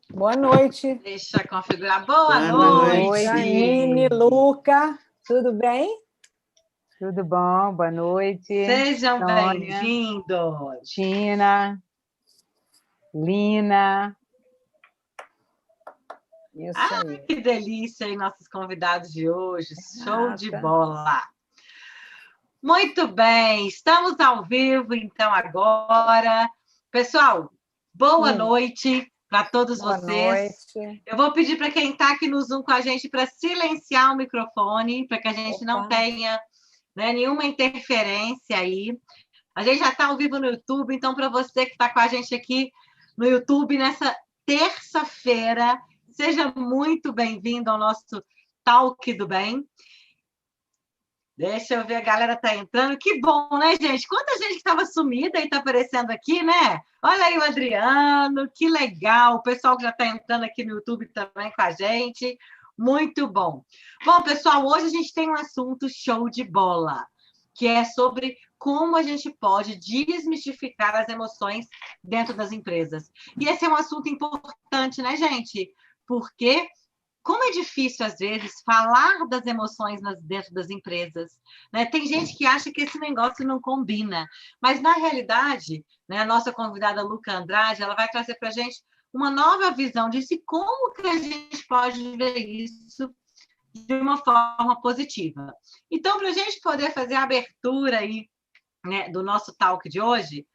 Boa noite. Deixa eu configurar. Boa noite. Janine, Luca, tudo bem? Tudo bom, boa noite. Sejam bem-vindos. Tina, Lina. Isso aí. Que delícia aí, nossos convidados de hoje. Show de bola. Muito bem, estamos ao vivo, então, agora. Pessoal, boa noite para todos vocês. Noite. Eu vou pedir para quem está aqui no Zoom com a gente para silenciar o microfone, para que a gente não tenha nenhuma interferência aí. A gente já está ao vivo no YouTube, então, para você que está com a gente aqui no YouTube nessa terça-feira, seja muito bem-vindo ao nosso Talk do Bem. Deixa eu ver, a galera tá entrando. Que bom, né, gente? Quanta gente que estava sumida e está aparecendo aqui, né? Olha aí o Adriano, que legal. O pessoal que já está entrando aqui no YouTube também com a gente. Muito bom. Bom, pessoal, hoje a gente tem um assunto show de bola, que é sobre como a gente pode desmistificar as emoções dentro das empresas. E esse é um assunto importante, né, gente? Porque como é difícil, às vezes, falar das emoções dentro das empresas, né? Tem gente que acha que esse negócio não combina, mas, na realidade, né, a nossa convidada Luca Andrade, ela vai trazer para a gente uma nova visão disso e como que a gente pode ver isso de uma forma positiva. Então, para a gente poder fazer a abertura aí, né, do nosso talk de hoje,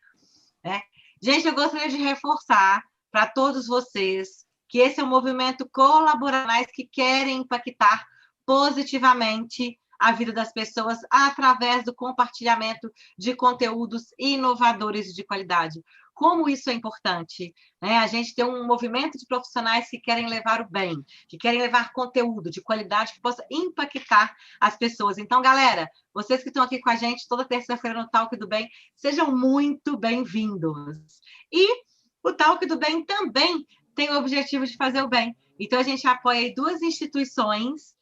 né? Gente, eu gostaria de reforçar para todos vocês que esse é um movimento colaboracional que querem impactar positivamente a vida das pessoas através do compartilhamento de conteúdos inovadores e de qualidade. Como isso é importante, né? A gente tem um movimento de profissionais que querem levar o bem, que querem levar conteúdo de qualidade que possa impactar as pessoas. Então, galera, vocês que estão aqui com a gente toda terça-feira no Talk do Bem, sejam muito bem-vindos. E o Talk do Bem também tem o objetivo de fazer o bem. Então, a gente apoia duas instituições,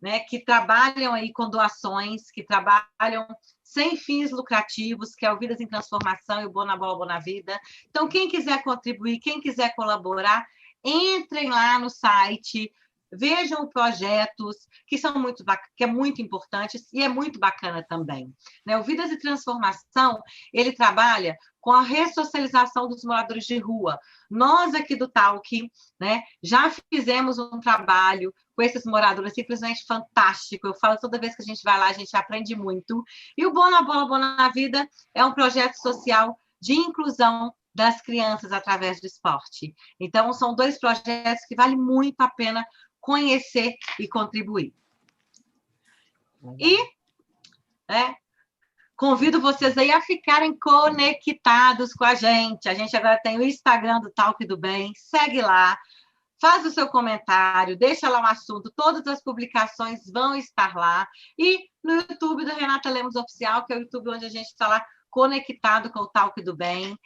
né, que trabalham aí com doações, que trabalham sem fins lucrativos, que é o Vidas em Transformação e o Boa Bola, Boa Vida. Então, quem quiser contribuir, quem quiser colaborar, entrem lá no site, vejam projetos que é muito importante e é muito bacana também. Né? O Vidas e Transformação, ele trabalha com a ressocialização dos moradores de rua. Nós aqui do Talk, né, já fizemos um trabalho com esses moradores simplesmente fantástico. Eu falo toda vez que a gente vai lá, a gente aprende muito. E o Boa Bola, Boa Vida é um projeto social de inclusão das crianças através do esporte. Então, são dois projetos que vale muito a pena conhecer e contribuir. E convido vocês aí a ficarem conectados com a gente. A gente agora tem o Instagram do Talk do Bem. Segue lá, faz o seu comentário, deixa lá um assunto. Todas as publicações vão estar lá. E no YouTube do Renata Lemos Oficial, que é o YouTube onde a gente está lá conectado com o Talk do Bem.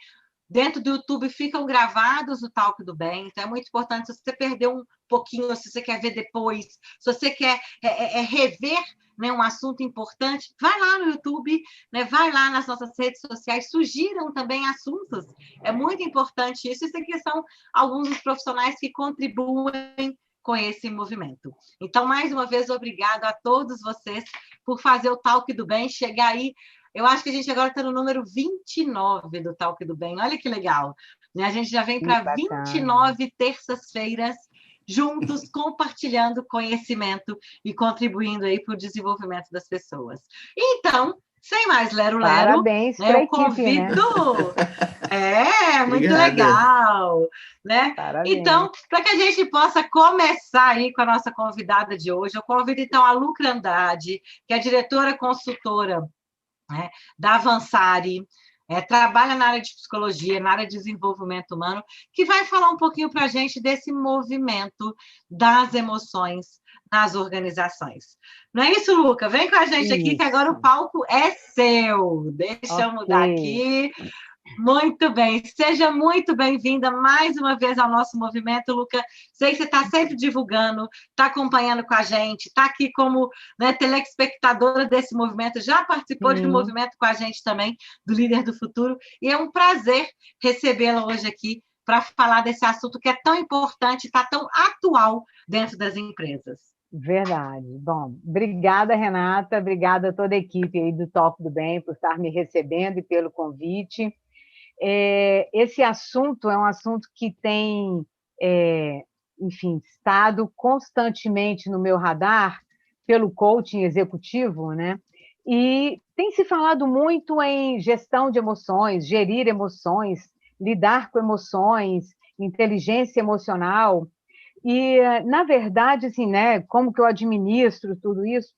Dentro do YouTube ficam gravados o Talk do Bem, então é muito importante. Se você perdeu um pouquinho, se você quer ver depois, se você quer rever, né, um assunto importante, vai lá no YouTube, né, vai lá nas nossas redes sociais, sugiram também assuntos. É muito importante isso. Isso aqui são alguns dos profissionais que contribuem com esse movimento. Então, mais uma vez, obrigado a todos vocês por fazer o Talk do Bem chegar aí. Eu acho que a gente agora está no número 29 do Talk do Bem. Olha que legal. Né? A gente já vem para 29 terças-feiras juntos, compartilhando conhecimento e contribuindo aí para o desenvolvimento das pessoas. Então, sem mais lero-lero, parabéns para a equipe, convido... Muito legal. Né? Então, para que a gente possa começar aí com a nossa convidada de hoje, eu convido então a Luca Andrade, que é diretora consultora, né, da Avansare, trabalha na área de psicologia, na área de desenvolvimento humano, que vai falar um pouquinho para a gente desse movimento das emoções nas organizações. Não é isso, Luca? Vem com a gente aqui, que agora o palco é seu. Deixa eu mudar aqui. Muito bem, seja muito bem-vinda mais uma vez ao nosso movimento, Luca. Sei que você está sempre divulgando, está acompanhando com a gente, está aqui como, né, telespectadora desse movimento, já participou de um movimento com a gente também, do Líder do Futuro, e é um prazer recebê-la hoje aqui para falar desse assunto que é tão importante, está tão atual dentro das empresas. Verdade. Bom, obrigada, Renata, obrigada a toda a equipe aí do Toque do Bem por estar me recebendo e pelo convite. Esse assunto é um assunto que tem, enfim, estado constantemente no meu radar pelo coaching executivo, né? E tem se falado muito em gestão de emoções, gerir emoções, lidar com emoções, inteligência emocional. E, na verdade, assim, né, como que eu administro tudo isso?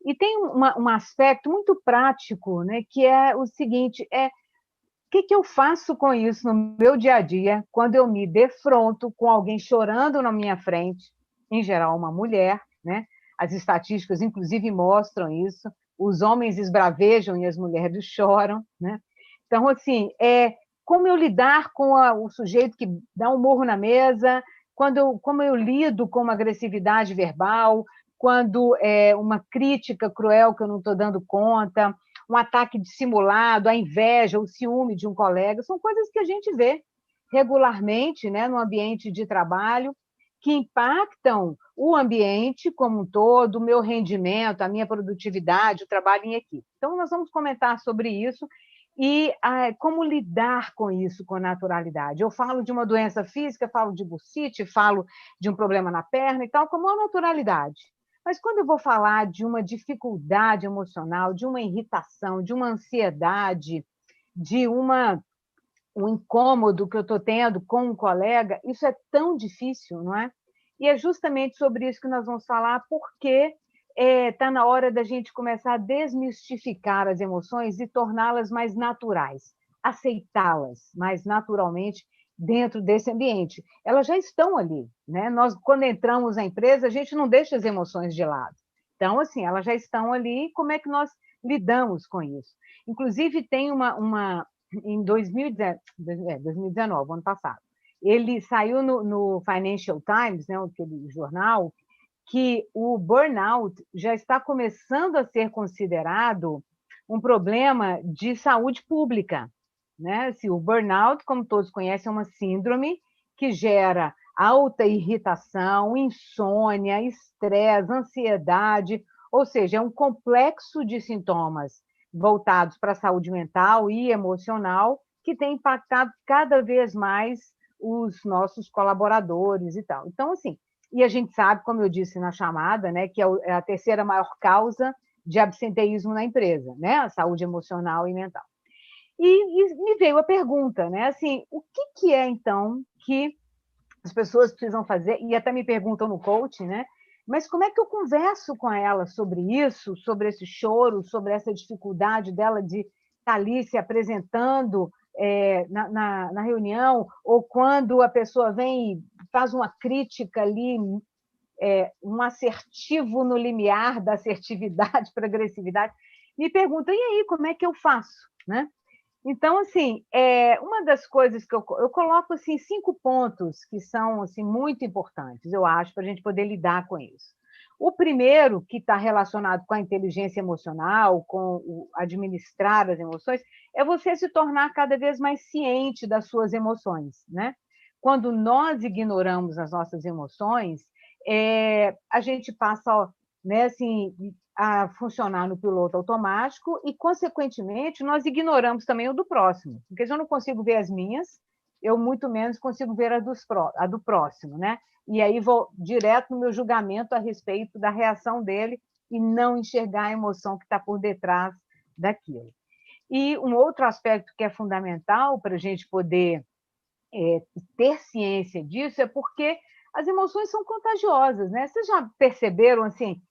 E tem um aspecto muito prático, né, que é o seguinte, o que eu faço com isso no meu dia a dia, quando eu me defronto com alguém chorando na minha frente, em geral uma mulher, né? As estatísticas, inclusive, mostram isso, os homens esbravejam e as mulheres choram, né? Então, assim, como eu lidar com o sujeito que dá um murro na mesa, como eu lido com uma agressividade verbal, quando é uma crítica cruel que eu não estou dando conta, um ataque dissimulado, a inveja, o ciúme de um colega, são coisas que a gente vê regularmente, né, no ambiente de trabalho, que impactam o ambiente como um todo, o meu rendimento, a minha produtividade, o trabalho em equipe. Então, nós vamos comentar sobre isso e como lidar com isso com naturalidade. Eu falo de uma doença física, falo de bursite, falo de um problema na perna e tal, com uma naturalidade. Mas quando eu vou falar de uma dificuldade emocional, de uma irritação, de uma ansiedade, de um incômodo que eu estou tendo com um colega, isso é tão difícil, não é? E é justamente sobre isso que nós vamos falar, porque está na hora da gente começar a desmistificar as emoções e torná-las mais naturais, aceitá-las mais naturalmente dentro desse ambiente. Elas já estão ali, né? Nós, quando entramos na empresa, a gente não deixa as emoções de lado. Então, assim, elas já estão ali, como é que nós lidamos com isso? Inclusive, tem em 2019, ano passado, ele saiu no Financial Times, né, aquele jornal, que o burnout já está começando a ser considerado um problema de saúde pública, né? Assim, o burnout, como todos conhecem, é uma síndrome que gera alta irritação, insônia, estresse, ansiedade, ou seja, é um complexo de sintomas voltados para a saúde mental e emocional que tem impactado cada vez mais os nossos colaboradores e tal. Então, assim, e a gente sabe, como eu disse na chamada, né, que é a terceira maior causa de absenteísmo na empresa, né, a saúde emocional e mental. E me veio a pergunta, né, assim, o que é, então, que as pessoas precisam fazer, e até me perguntam no coaching, né, mas como é que eu converso com ela sobre isso, sobre esse choro, sobre essa dificuldade dela de estar ali se apresentando na reunião, ou quando a pessoa vem e faz uma crítica ali, um assertivo no limiar da assertividade para agressividade, me pergunta, e aí, como é que eu faço? Né? Então, assim, uma das coisas que eu coloco assim, 5 pontos que são assim, muito importantes, eu acho, para a gente poder lidar com isso. O primeiro, que está relacionado com a inteligência emocional, com o administrar as emoções, é você se tornar cada vez mais ciente das suas emoções, né? Quando nós ignoramos as nossas emoções, a gente passa, né, assim, a funcionar no piloto automático e, consequentemente, nós ignoramos também o do próximo, porque se eu não consigo ver as minhas, eu muito menos consigo ver a do próximo, né? E aí vou direto no meu julgamento a respeito da reação dele e não enxergar a emoção que está por detrás daquilo. E um outro aspecto que é fundamental para a gente poder ter ciência disso é porque as emoções são contagiosas, né? Vocês já perceberam, assim,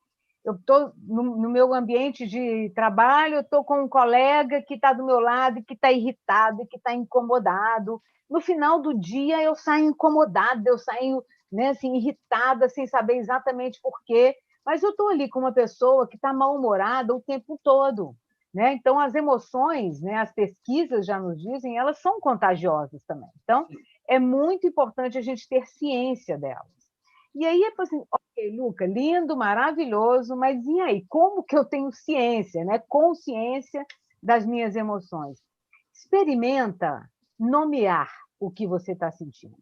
eu estou no meu ambiente de trabalho, eu estou com um colega que está do meu lado e que está irritado e que está incomodado. No final do dia, eu saio incomodada, eu saio, né, assim, irritada, sem saber exatamente por quê, mas eu estou ali com uma pessoa que está mal-humorada o tempo todo. Né? Então, as emoções, né, as pesquisas já nos dizem, elas são contagiosas também. Então, é muito importante a gente ter ciência delas. E aí é assim, ok, Luca, lindo, maravilhoso, mas e aí? Como que eu tenho ciência, né? Consciência das minhas emoções? Experimenta nomear o que você está sentindo,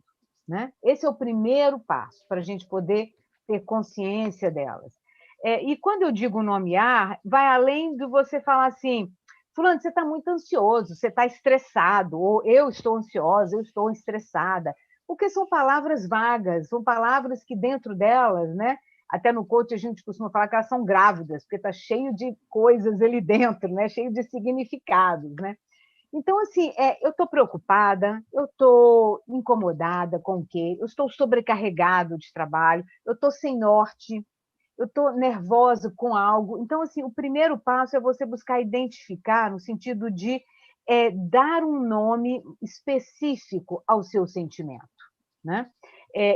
né? Esse é o primeiro passo para a gente poder ter consciência delas. E quando eu digo nomear, vai além de você falar assim, fulano, você está muito ansioso, você está estressado, ou eu estou ansiosa, eu estou estressada, porque são palavras vagas, são palavras que dentro delas, né? Até no coach a gente costuma falar que elas são grávidas, porque está cheio de coisas ali dentro, né? Cheio de significados, né? Então, assim, eu estou preocupada, eu estou incomodada com o quê? Eu estou sobrecarregado de trabalho, eu estou sem norte, eu estou nervosa com algo. Então, assim, o primeiro passo é você buscar identificar, no sentido de dar um nome específico ao seu sentimento, né?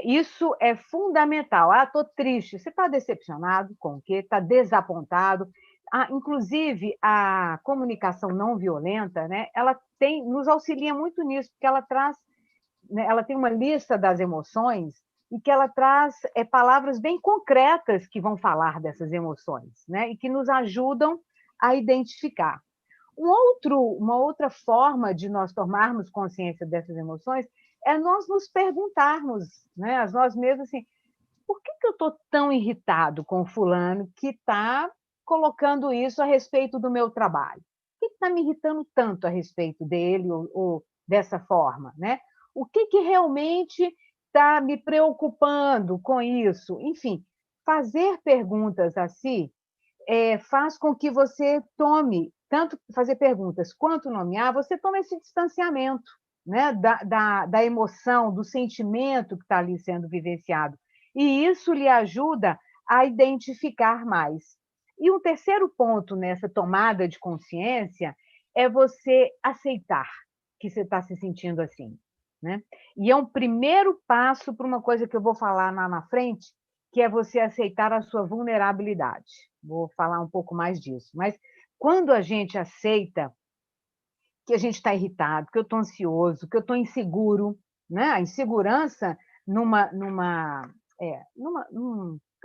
Isso é fundamental. Estou triste. Você está decepcionado com o quê? Está desapontado? Inclusive, a comunicação não violenta, né, ela nos auxilia muito nisso, porque ela traz, né, ela tem uma lista das emoções e que ela traz palavras bem concretas que vão falar dessas emoções, né, e que nos ajudam a identificar. Uma outra forma de nós tomarmos consciência dessas emoções é nós nos perguntarmos, né, a nós mesmos assim, por que eu estou tão irritado com o fulano que está colocando isso a respeito do meu trabalho? O que está me irritando tanto a respeito dele ou dessa forma, né? O que realmente está me preocupando com isso? Enfim, fazer perguntas assim faz com que você tome, tanto fazer perguntas quanto nomear, você toma esse distanciamento, né, da emoção, do sentimento que está ali sendo vivenciado. E isso lhe ajuda a identificar mais. E um terceiro ponto nessa tomada de consciência é você aceitar que você está se sentindo assim, né? E é um primeiro passo para uma coisa que eu vou falar lá na frente, que é você aceitar a sua vulnerabilidade. Vou falar um pouco mais disso. Mas quando a gente aceita que a gente está irritado, que eu estou ansioso, que eu estou inseguro, né? A insegurança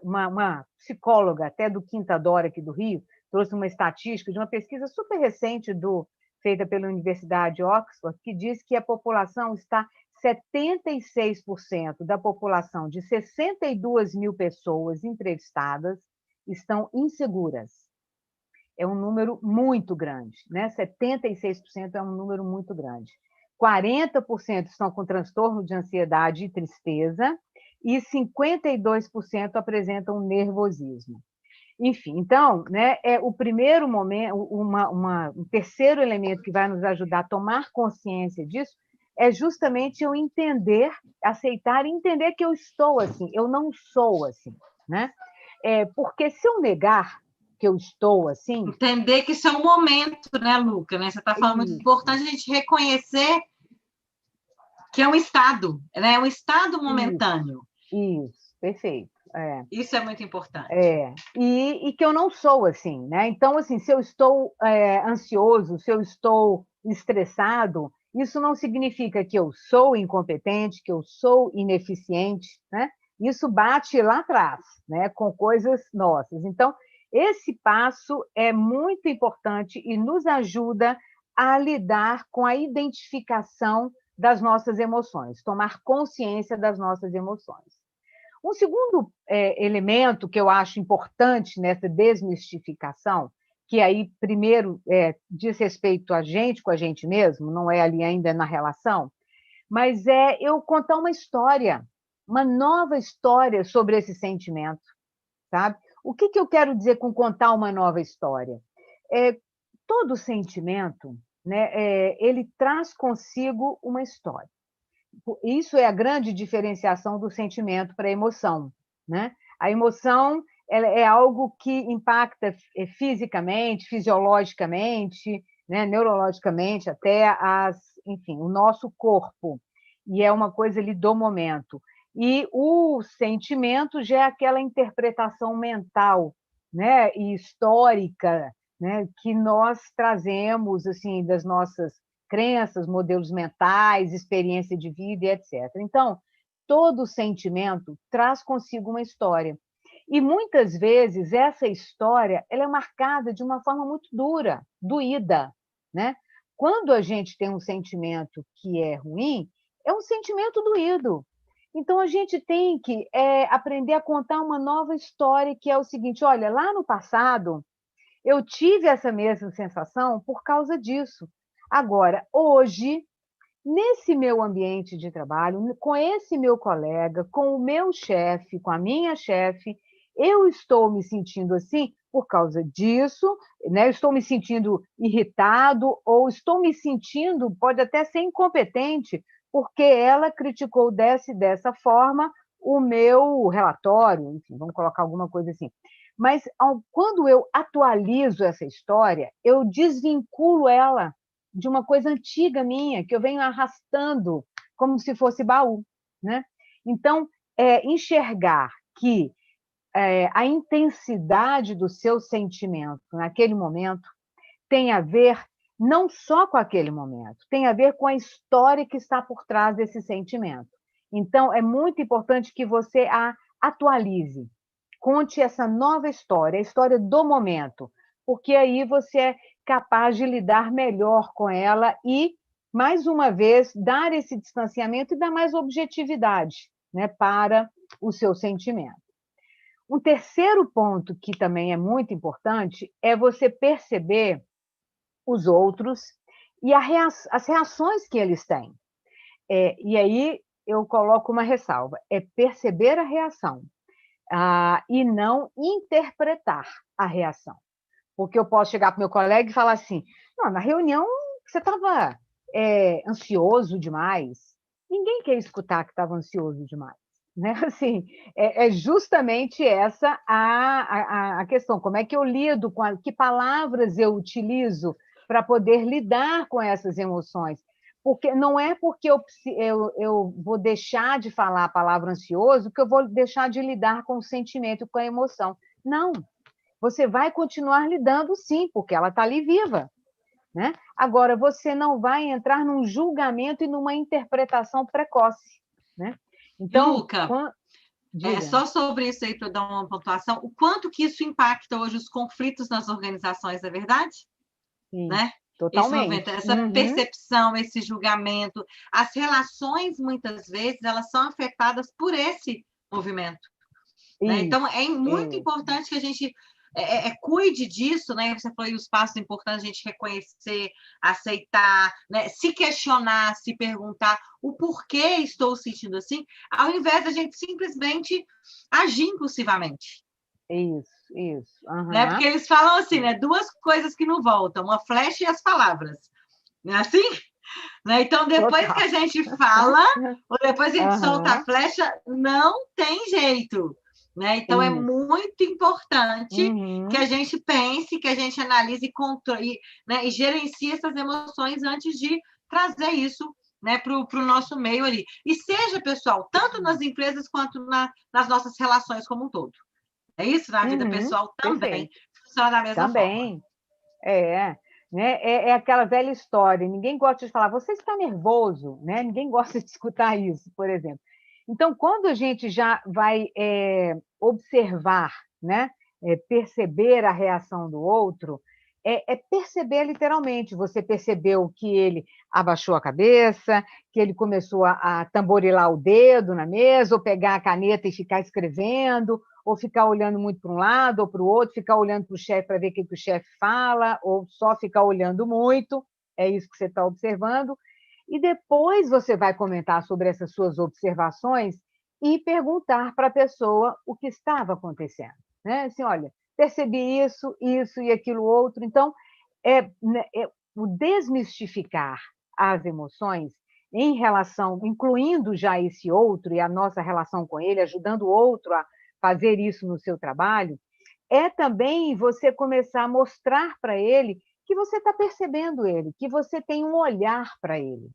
uma psicóloga até do Quinta Dora aqui do Rio trouxe uma estatística de uma pesquisa super recente feita pela Universidade de Oxford, que diz que a população está 76% da população de 62 mil pessoas entrevistadas estão inseguras. É um número muito grande, né? 76% é um número muito grande. 40% estão com transtorno de ansiedade e tristeza e 52% apresentam nervosismo. Enfim, então, né, o primeiro momento, um terceiro elemento que vai nos ajudar a tomar consciência disso é justamente eu entender, aceitar e entender que eu estou assim, eu não sou assim, né? Porque se eu negar que eu estou assim... Entender que isso é um momento, né, Luca? Né? Você está falando muito importante a gente reconhecer que é um estado, né? É um estado momentâneo. Isso, perfeito. Isso é muito importante. E que eu não sou assim, né? Então, assim, se eu estou ansioso, se eu estou estressado, isso não significa que eu sou incompetente, que eu sou ineficiente, né? Isso bate lá atrás, né? Com coisas nossas. Então, esse passo é muito importante e nos ajuda a lidar com a identificação das nossas emoções, tomar consciência das nossas emoções. Um segundo elemento que eu acho importante nessa desmistificação, que aí, primeiro, diz respeito a gente com a gente mesmo, não é ali ainda na relação, mas é eu contar uma história, uma nova história sobre esse sentimento, sabe? O que eu quero dizer com contar uma nova história? Todo sentimento, né, ele traz consigo uma história. Isso é a grande diferenciação do sentimento para a emoção, né? A emoção é algo que impacta fisicamente, fisiologicamente, né, neurologicamente, até enfim, o nosso corpo. E é uma coisa ali do momento. E o sentimento já é aquela interpretação mental, né, e histórica, né, que nós trazemos assim das nossas crenças, modelos mentais, experiência de vida e etc. Então, todo sentimento traz consigo uma história. E muitas vezes essa história ela é marcada de uma forma muito dura, doída, né? Quando a gente tem um sentimento que é ruim, é um sentimento doído. Então, a gente tem que aprender a contar uma nova história, que é o seguinte: olha, lá no passado, eu tive essa mesma sensação por causa disso. Agora, hoje, nesse meu ambiente de trabalho, com esse meu colega, com o meu chefe, com a minha chefe, eu estou me sentindo assim por causa disso, né? Eu estou me sentindo irritado ou estou me sentindo, pode até ser incompetente, porque ela criticou dessa forma o meu relatório, enfim, vamos colocar alguma coisa assim. Mas quando eu atualizo essa história, eu desvinculo ela de uma coisa antiga minha, que eu venho arrastando como se fosse baú, né? Então, enxergar que a intensidade do seu sentimento naquele momento tem a ver não só com aquele momento, tem a ver com a história que está por trás desse sentimento. Então, é muito importante que você a atualize, conte essa nova história, a história do momento, porque aí você é capaz de lidar melhor com ela e, mais uma vez, dar esse distanciamento e dar mais objetividade, né, para o seu sentimento. Um terceiro ponto que também é muito importante é você perceber os outros e as reações que eles têm. E aí eu coloco uma ressalva: é perceber a reação e não interpretar a reação. Porque eu posso chegar para o meu colega e falar assim: não, na reunião você estava ansioso demais. Ninguém quer escutar que estava ansioso demais. Né? Assim, é justamente essa a questão. Como é que eu lido com que palavras eu utilizo para poder lidar com essas emoções? Porque não é porque eu vou deixar de falar a palavra ansioso que eu vou deixar de lidar com o sentimento, com a emoção. Não, você vai continuar lidando sim, porque ela está ali viva. Né? Agora, você não vai entrar num julgamento e numa interpretação precoce. Né? Então, Luca, só sobre isso aí, para dar uma pontuação, o quanto que isso impacta hoje os conflitos nas organizações, é verdade? Sim, né? totalmente. Essa percepção, esse julgamento, as relações, muitas vezes, elas são afetadas por esse movimento. Né? Então, é muito importante que a gente cuide disso, né? Você falou aí os passos importantes, a gente reconhecer, aceitar, né? Se questionar, se perguntar o porquê estou sentindo assim, ao invés da gente simplesmente agir impulsivamente. Isso. Né? Porque eles falam assim, né? Duas coisas que não voltam, uma flecha e as palavras. Não é assim? Né? Então, depois que a gente fala, ou depois a gente solta a flecha, não tem jeito. Né? Então, é muito importante que a gente pense, que a gente analise e controle, né? E gerencie essas emoções antes de trazer isso, né, para o nosso meio ali. E seja, pessoal, tanto nas empresas quanto nas nossas relações como um todo. É isso? Na vida pessoal também. Perfeito. Funciona da mesma forma. Né? É aquela velha história. Ninguém gosta de falar, você está nervoso, né? Ninguém gosta de escutar isso, por exemplo. Então, quando a gente já vai observar, né? Perceber a reação do outro, perceber literalmente. Você percebeu que ele abaixou a cabeça, que ele começou a tamborilar o dedo na mesa, ou pegar a caneta e ficar escrevendo, ou ficar olhando muito para um lado ou para o outro, ficar olhando para o chefe para ver o que o chefe fala, ou só ficar olhando muito, é isso que você está observando. E depois você vai comentar sobre essas suas observações e perguntar para a pessoa o que estava acontecendo. Né? Assim, olha, percebi isso e aquilo outro. Então, o desmistificar as emoções em relação, incluindo já esse outro e a nossa relação com ele, ajudando o outro a fazer isso no seu trabalho, é também você começar a mostrar para ele que você está percebendo ele, que você tem um olhar para ele.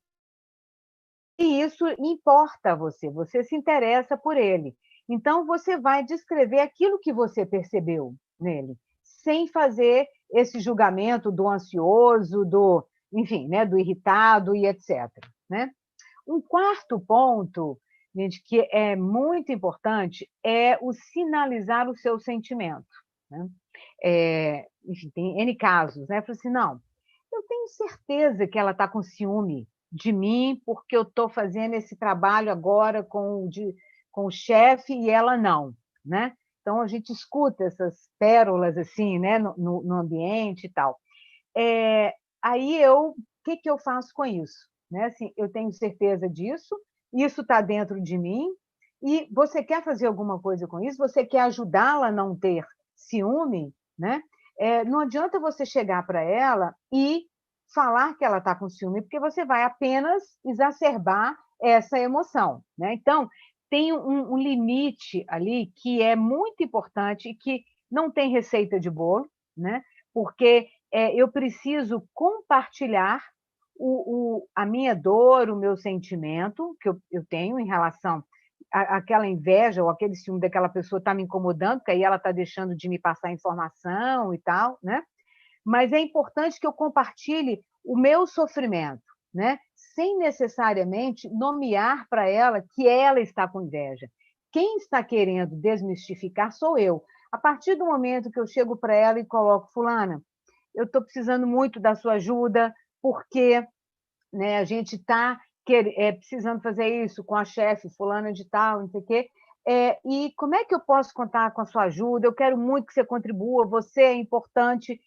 E isso importa a você, você se interessa por ele. Então, você vai descrever aquilo que você percebeu nele, sem fazer esse julgamento do ansioso, enfim, né, do irritado e etc. Né? Um quarto ponto, gente, que é muito importante é o sinalizar o seu sentimento. Né? Enfim, tem N casos, né? Fala assim, não, eu tenho certeza que ela está com ciúme de mim porque eu estou fazendo esse trabalho agora com o chefe e ela não, né? Então, a gente escuta essas pérolas assim, né, no ambiente e tal. Aí, o que eu faço com isso? Né? Assim, eu tenho certeza disso, isso está dentro de mim, e você quer fazer alguma coisa com isso? Você quer ajudá-la a não ter ciúme? Né? Não adianta você chegar para ela e falar que ela está com ciúme, porque você vai apenas exacerbar essa emoção. Né? Então, tem um limite ali que é muito importante e que não tem receita de bolo, né? Porque eu preciso compartilhar a minha dor, o meu sentimento que eu tenho em relação àquela inveja ou aquele ciúme daquela pessoa está me incomodando, porque aí ela está deixando de me passar informação e tal, né? Mas é importante que eu compartilhe o meu sofrimento, né? Sem necessariamente nomear para ela que ela está com inveja. Quem está querendo desmistificar sou eu. A partir do momento que eu chego para ela e coloco, fulana, eu estou precisando muito da sua ajuda, porque, né, a gente está precisando fazer isso com a chefe fulana de tal, não sei o quê. E como é que eu posso contar com a sua ajuda? Eu quero muito que você contribua, você é importante.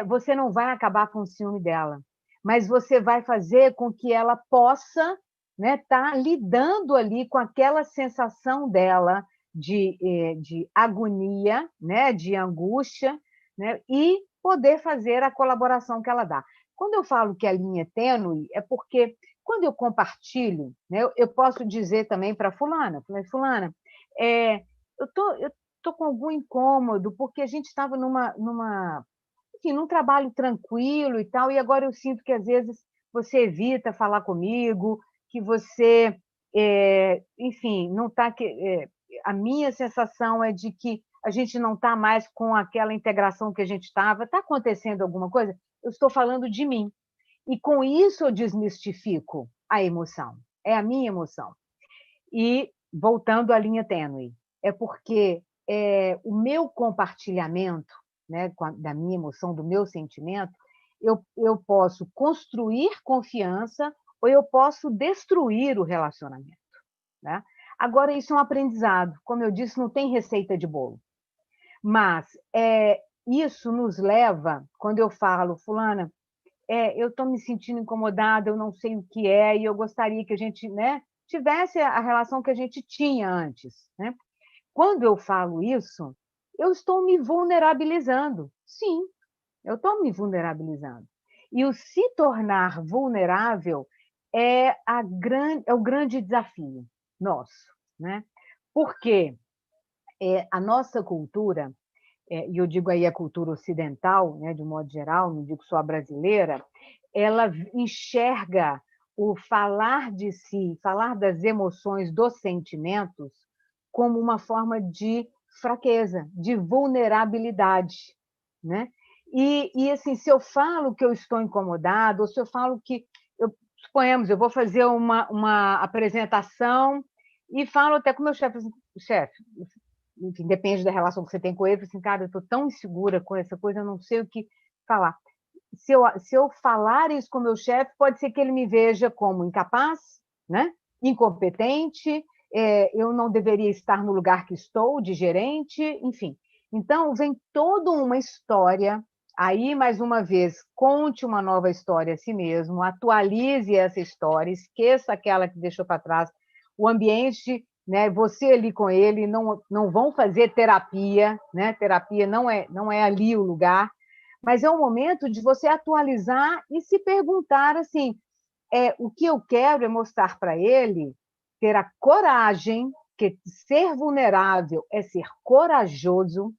Você não vai acabar com o ciúme dela, mas você vai fazer com que ela possa, né, tá lidando ali com aquela sensação dela de agonia, né, de angústia, né, e poder fazer a colaboração que ela dá. Quando eu falo que a linha é tênue, é porque quando eu compartilho, né, eu posso dizer também para fulana, eu tô com algum incômodo porque a gente estava enfim, num trabalho tranquilo e tal, e agora eu sinto que às vezes você evita falar comigo, que você, enfim, não está. A minha sensação é de que a gente não está mais com aquela integração que a gente estava. Está acontecendo alguma coisa? Eu estou falando de mim. E com isso eu desmistifico a emoção. É a minha emoção. E, voltando à linha tênue, é porque o meu compartilhamento, né, da minha emoção, do meu sentimento, eu posso construir confiança ou eu posso destruir o relacionamento. Né? Agora, isso é um aprendizado. Como eu disse, não tem receita de bolo. Mas isso nos leva, quando eu falo, fulana, eu estou me sentindo incomodada, eu não sei o que é, e eu gostaria que a gente, né, tivesse a relação que a gente tinha antes. Né? Quando eu falo isso, eu estou me vulnerabilizando. Sim, eu estou me vulnerabilizando. E o se tornar vulnerável é o grande desafio nosso. Né? Porque a nossa cultura, e eu digo aí a cultura ocidental, né, de um modo geral, não digo só a brasileira, ela enxerga o falar de si, falar das emoções, dos sentimentos, como uma forma de fraqueza, de vulnerabilidade. Né? E assim, se eu falo que eu estou incomodado, ou se eu falo que, suponhamos, eu vou fazer uma apresentação e falo até com o meu chefe, enfim, depende da relação que você tem com ele, assim, cara, eu estou tão insegura com essa coisa, eu não sei o que falar. Se eu falar isso com o meu chefe, pode ser que ele me veja como incapaz, né? Incompetente, eu não deveria estar no lugar que estou, de gerente, enfim. Então, vem toda uma história. Aí, mais uma vez, conte uma nova história a si mesmo, atualize essa história, esqueça aquela que deixou para trás. O ambiente, né, você ali com ele, não vão fazer terapia, né? Terapia não é ali o lugar, mas é o momento de você atualizar e se perguntar assim, o que eu quero é mostrar para ele, ter a coragem, que ser vulnerável é ser corajoso,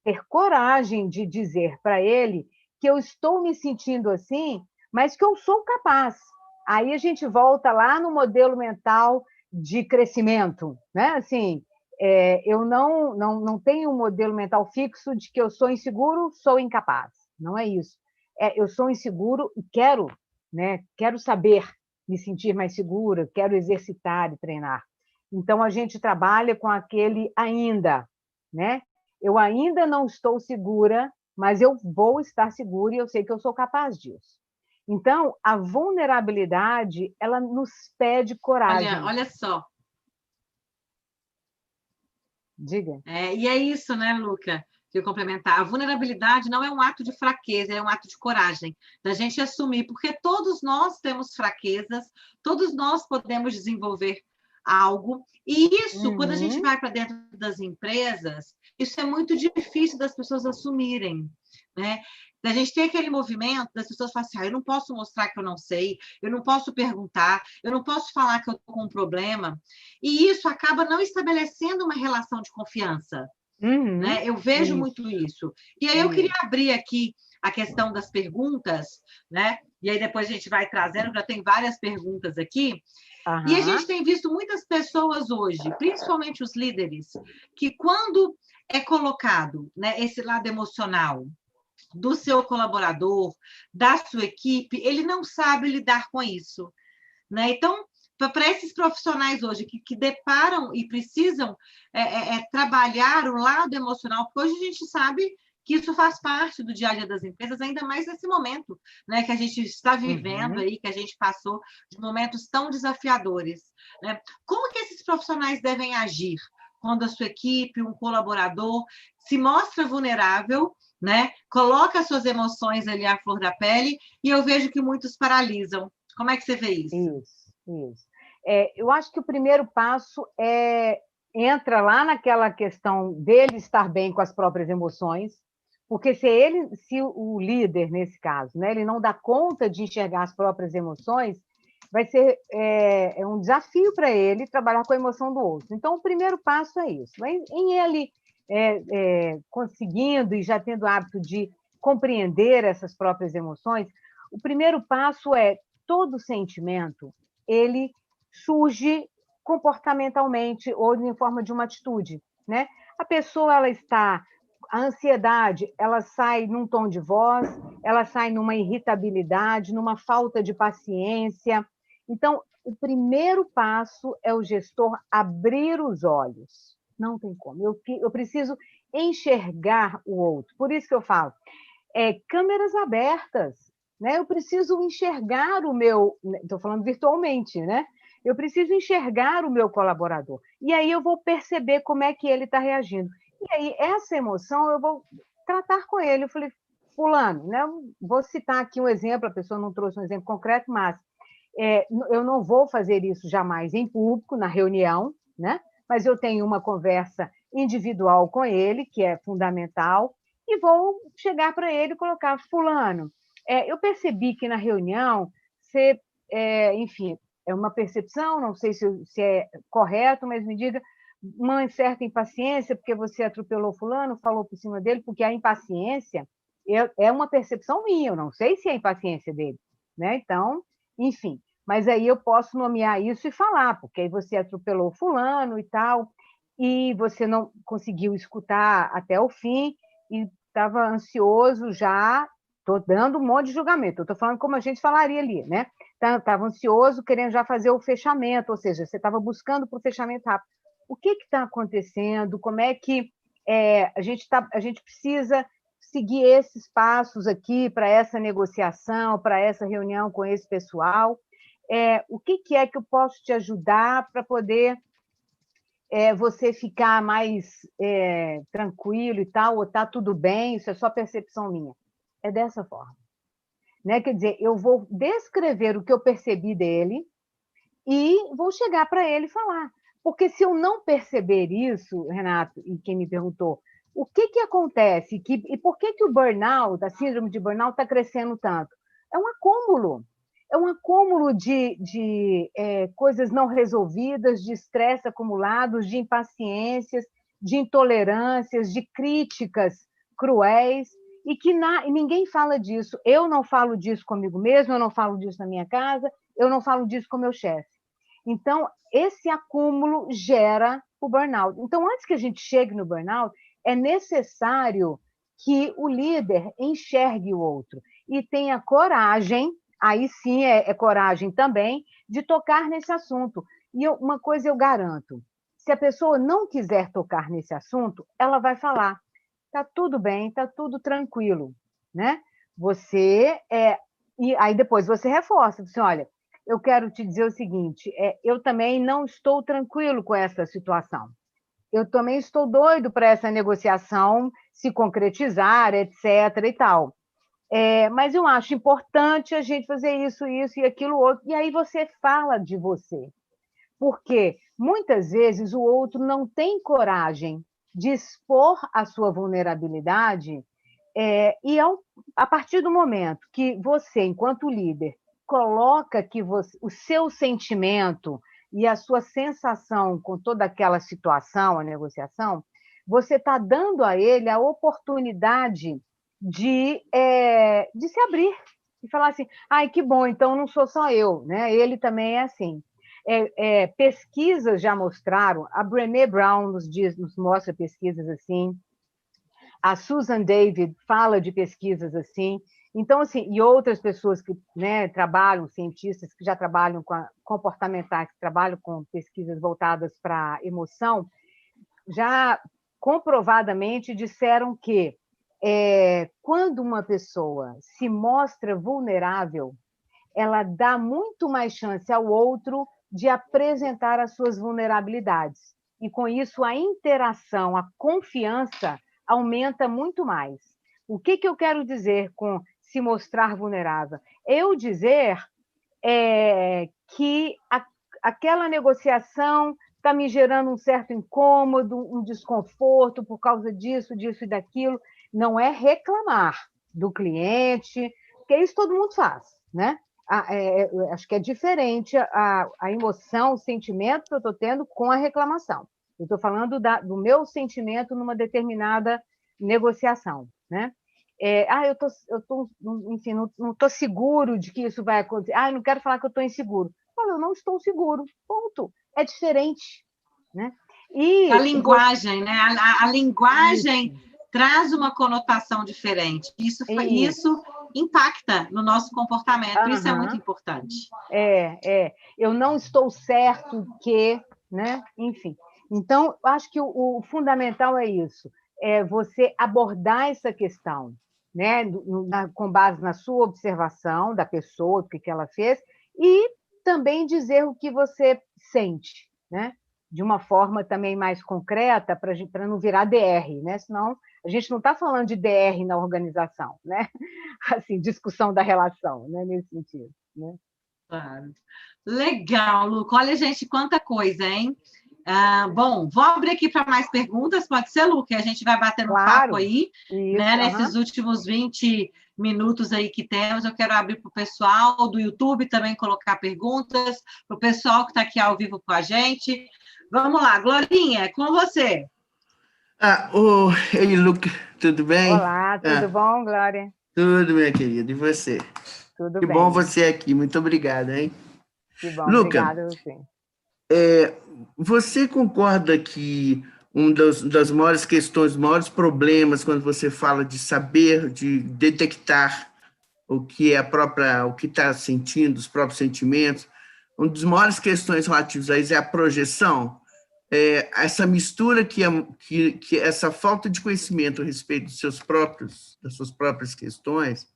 ter coragem de dizer para ele que eu estou me sentindo assim, mas que eu sou capaz. Aí a gente volta lá no modelo mental de crescimento, né? Assim, eu não tenho um modelo mental fixo de que eu sou inseguro, sou incapaz. Não é isso. Eu sou inseguro e quero saber me sentir mais segura, quero exercitar e treinar. Então, a gente trabalha com aquele ainda, né? Eu ainda não estou segura, mas eu vou estar segura e eu sei que eu sou capaz disso. Então, a vulnerabilidade, ela nos pede coragem. Olha só. Diga. E é isso, né, Luca? Que eu complementar. A vulnerabilidade não é um ato de fraqueza, é um ato de coragem, da gente assumir, porque todos nós temos fraquezas, todos nós podemos desenvolver algo, e isso, quando a gente vai para dentro das empresas, isso é muito difícil das pessoas assumirem, né? Da gente ter aquele movimento das pessoas falarem assim, eu não posso mostrar que eu não sei, eu não posso perguntar, eu não posso falar que eu estou com um problema, e isso acaba não estabelecendo uma relação de confiança. Né? Eu vejo muito isso. E aí eu queria abrir aqui a questão das perguntas, né? E aí depois a gente vai trazendo, já tem várias perguntas aqui. E a gente tem visto muitas pessoas hoje, principalmente os líderes, que quando é colocado, né, esse lado emocional do seu colaborador, da sua equipe, ele não sabe lidar com isso. Né? Então, para esses profissionais hoje que deparam e precisam trabalhar o lado emocional, porque hoje a gente sabe que isso faz parte do dia a dia das empresas, ainda mais nesse momento, né, que a gente está vivendo aí, que a gente passou de momentos tão desafiadores. Né? Como que esses profissionais devem agir quando a sua equipe, um colaborador, se mostra vulnerável, né? Coloca suas emoções ali à flor da pele, e eu vejo que muitos paralisam. Como é que você vê isso? Isso. Eu acho que o primeiro passo entra lá naquela questão dele estar bem com as próprias emoções, porque se o líder, nesse caso, né, ele não dá conta de enxergar as próprias emoções, vai ser um desafio para ele trabalhar com a emoção do outro. Então, o primeiro passo é isso. Em ele conseguindo e já tendo o hábito de compreender essas próprias emoções, o primeiro passo todo sentimento, ele surge comportamentalmente ou em forma de uma atitude, né? A pessoa, a ansiedade, ela sai num tom de voz, ela sai numa irritabilidade, numa falta de paciência. Então, o primeiro passo é o gestor abrir os olhos. Não tem como. Eu preciso enxergar o outro. Por isso que eu falo, câmeras abertas, né? Eu preciso enxergar o meu... Estou falando virtualmente, né? Eu preciso enxergar o meu colaborador. E aí eu vou perceber como é que ele está reagindo. E aí, essa emoção, eu vou tratar com ele. Eu falei, fulano, né? Vou citar aqui um exemplo, a pessoa não trouxe um exemplo concreto, mas eu não vou fazer isso jamais em público, na reunião, né? Mas eu tenho uma conversa individual com ele, que é fundamental, e vou chegar para ele e colocar, fulano, eu percebi que na reunião você, enfim, é uma percepção, não sei se é correto, mas me diga, uma certa impaciência, porque você atropelou fulano, falou por cima dele, porque a impaciência é uma percepção minha, eu não sei se é a impaciência dele, né? Então, enfim, mas aí eu posso nomear isso e falar, porque aí você atropelou fulano e tal, e você não conseguiu escutar até o fim, e estava ansioso já, estou dando um monte de julgamento, estou falando como a gente falaria ali, né? Estava ansioso, querendo já fazer o fechamento, ou seja, você estava buscando para o fechamento rápido. O que está acontecendo? Como é que a gente precisa seguir esses passos aqui para essa negociação, para essa reunião com esse pessoal? O que é que eu posso te ajudar para poder você ficar mais tranquilo e tal, ou está tudo bem, isso é só percepção minha? É dessa forma. Né? Quer dizer, eu vou descrever o que eu percebi dele e vou chegar para ele e falar. Porque se eu não perceber isso, Renato, e quem me perguntou, o que acontece? E por que o burnout, a síndrome de burnout, está crescendo tanto? É um acúmulo. É um acúmulo de coisas não resolvidas, de estresse acumulados, de impaciências, de intolerâncias, de críticas cruéis, e que ninguém fala disso. Eu não falo disso comigo mesmo, eu não falo disso na minha casa, eu não falo disso com meu chefe. Então, esse acúmulo gera o burnout. Então, antes que a gente chegue no burnout, é necessário que o líder enxergue o outro e tenha coragem, aí sim é coragem também, de tocar nesse assunto. E uma coisa eu garanto, se a pessoa não quiser tocar nesse assunto, ela vai falar, está tudo bem, está tudo tranquilo, né? Você E aí depois você reforça, assim, olha, eu quero te dizer o seguinte, eu também não estou tranquilo com essa situação. Eu também estou doido para essa negociação se concretizar, etc. e tal. Mas eu acho importante a gente fazer isso, isso e aquilo outro. E aí você fala de você. Porque muitas vezes o outro não tem coragem de expor a sua vulnerabilidade, a partir do momento que você, enquanto líder, coloca que o seu sentimento e a sua sensação com toda aquela situação, a negociação, você está dando a ele a oportunidade de se abrir e falar assim, ai, que bom, então não sou só eu, né? Ele também é assim. Pesquisas já mostraram, a Brené Brown nos mostra pesquisas assim, a Susan David fala de pesquisas assim, então, assim, e outras pessoas que, né, trabalham, cientistas que já trabalham comportamentais, que trabalham com pesquisas voltadas para a emoção, já comprovadamente disseram que quando uma pessoa se mostra vulnerável, ela dá muito mais chance ao outro de apresentar as suas vulnerabilidades. E, com isso, a interação, a confiança aumenta muito mais. O que eu quero dizer com se mostrar vulnerável? Eu dizer que aquela negociação está me gerando um certo incômodo, um desconforto por causa disso, disso e daquilo. Não é reclamar do cliente, porque isso todo mundo faz, né? Acho que é diferente a emoção, o sentimento que eu estou tendo com a reclamação. Eu estou falando do meu sentimento numa determinada negociação, né? Enfim, não estou seguro de que isso vai acontecer. Eu não quero falar que eu estou inseguro. Eu não estou seguro, ponto. É diferente, né? E a linguagem, né? A linguagem traz uma conotação diferente. Isso impacta no nosso comportamento. Isso é muito importante. Eu não estou certo que, né? Enfim. Então, acho que o fundamental é isso, é você abordar essa questão, né? Com base na sua observação da pessoa, o que ela fez, e também dizer o que você sente, né? De uma forma também mais concreta, para não virar DR, né? Senão a gente não está falando de DR na organização, né? Assim, discussão da relação, né? Nesse sentido, né? Claro. Legal, Luca. Olha, gente, quanta coisa, hein? Bom, vou abrir aqui para mais perguntas, pode ser, Luca? A gente vai batendo um papo aí, isso, né? Nesses últimos 20 minutos aí que temos, eu quero abrir para o pessoal do YouTube também colocar perguntas, para o pessoal que está aqui ao vivo com a gente. Vamos lá, Glorinha, é com você. Ei, Luca, tudo bem? Olá, tudo bom, Glória? Tudo, minha querida, e você? Tudo bem. Que bom você aqui, muito obrigado, hein? Que bom, Luca, obrigada a você. Você concorda que das maiores questões, maiores problemas quando você fala de saber, de detectar o que é o que está sentindo, os próprios sentimentos, uma das maiores questões relativas a isso é a projeção? Essa mistura que essa falta de conhecimento a respeito das suas próprias questões,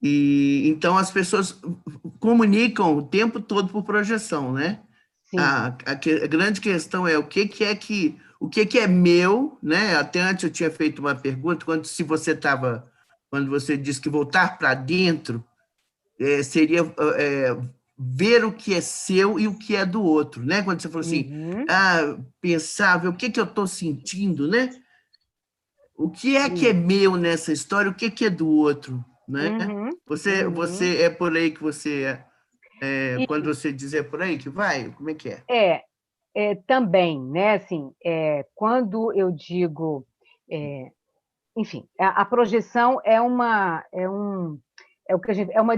e então as pessoas comunicam o tempo todo por projeção, né? Sim. A grande questão é o que é meu, né? Até antes eu tinha feito uma pergunta, quando você disse que voltar para dentro seria ver o que é seu e o que é do outro, né? Quando você falou assim, pensar, ver o que eu estou sentindo, né? O que é meu nessa história, o que é do outro, né? Você é por aí que você quando você dizer por aí que vai, como é que é? Também, né? Assim, quando eu digo, enfim, a projeção é uma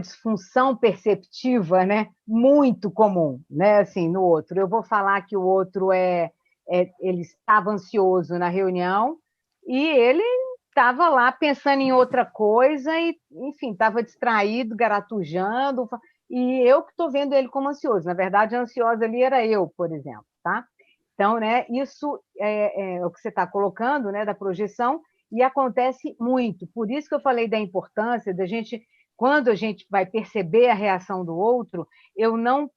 disfunção perceptiva, né? Muito comum, né? Assim, no outro. Eu vou falar que o outro ele estava ansioso na reunião e ele estava lá pensando em outra coisa e, enfim, estava distraído, garatujando, e eu que estou vendo ele como ansioso. Na verdade, a ansiosa ali era eu, por exemplo, tá? Então, né, isso é o que você está colocando, né, da projeção, e acontece muito. Por isso que eu falei da importância da gente quando a gente vai perceber a reação do outro, eu não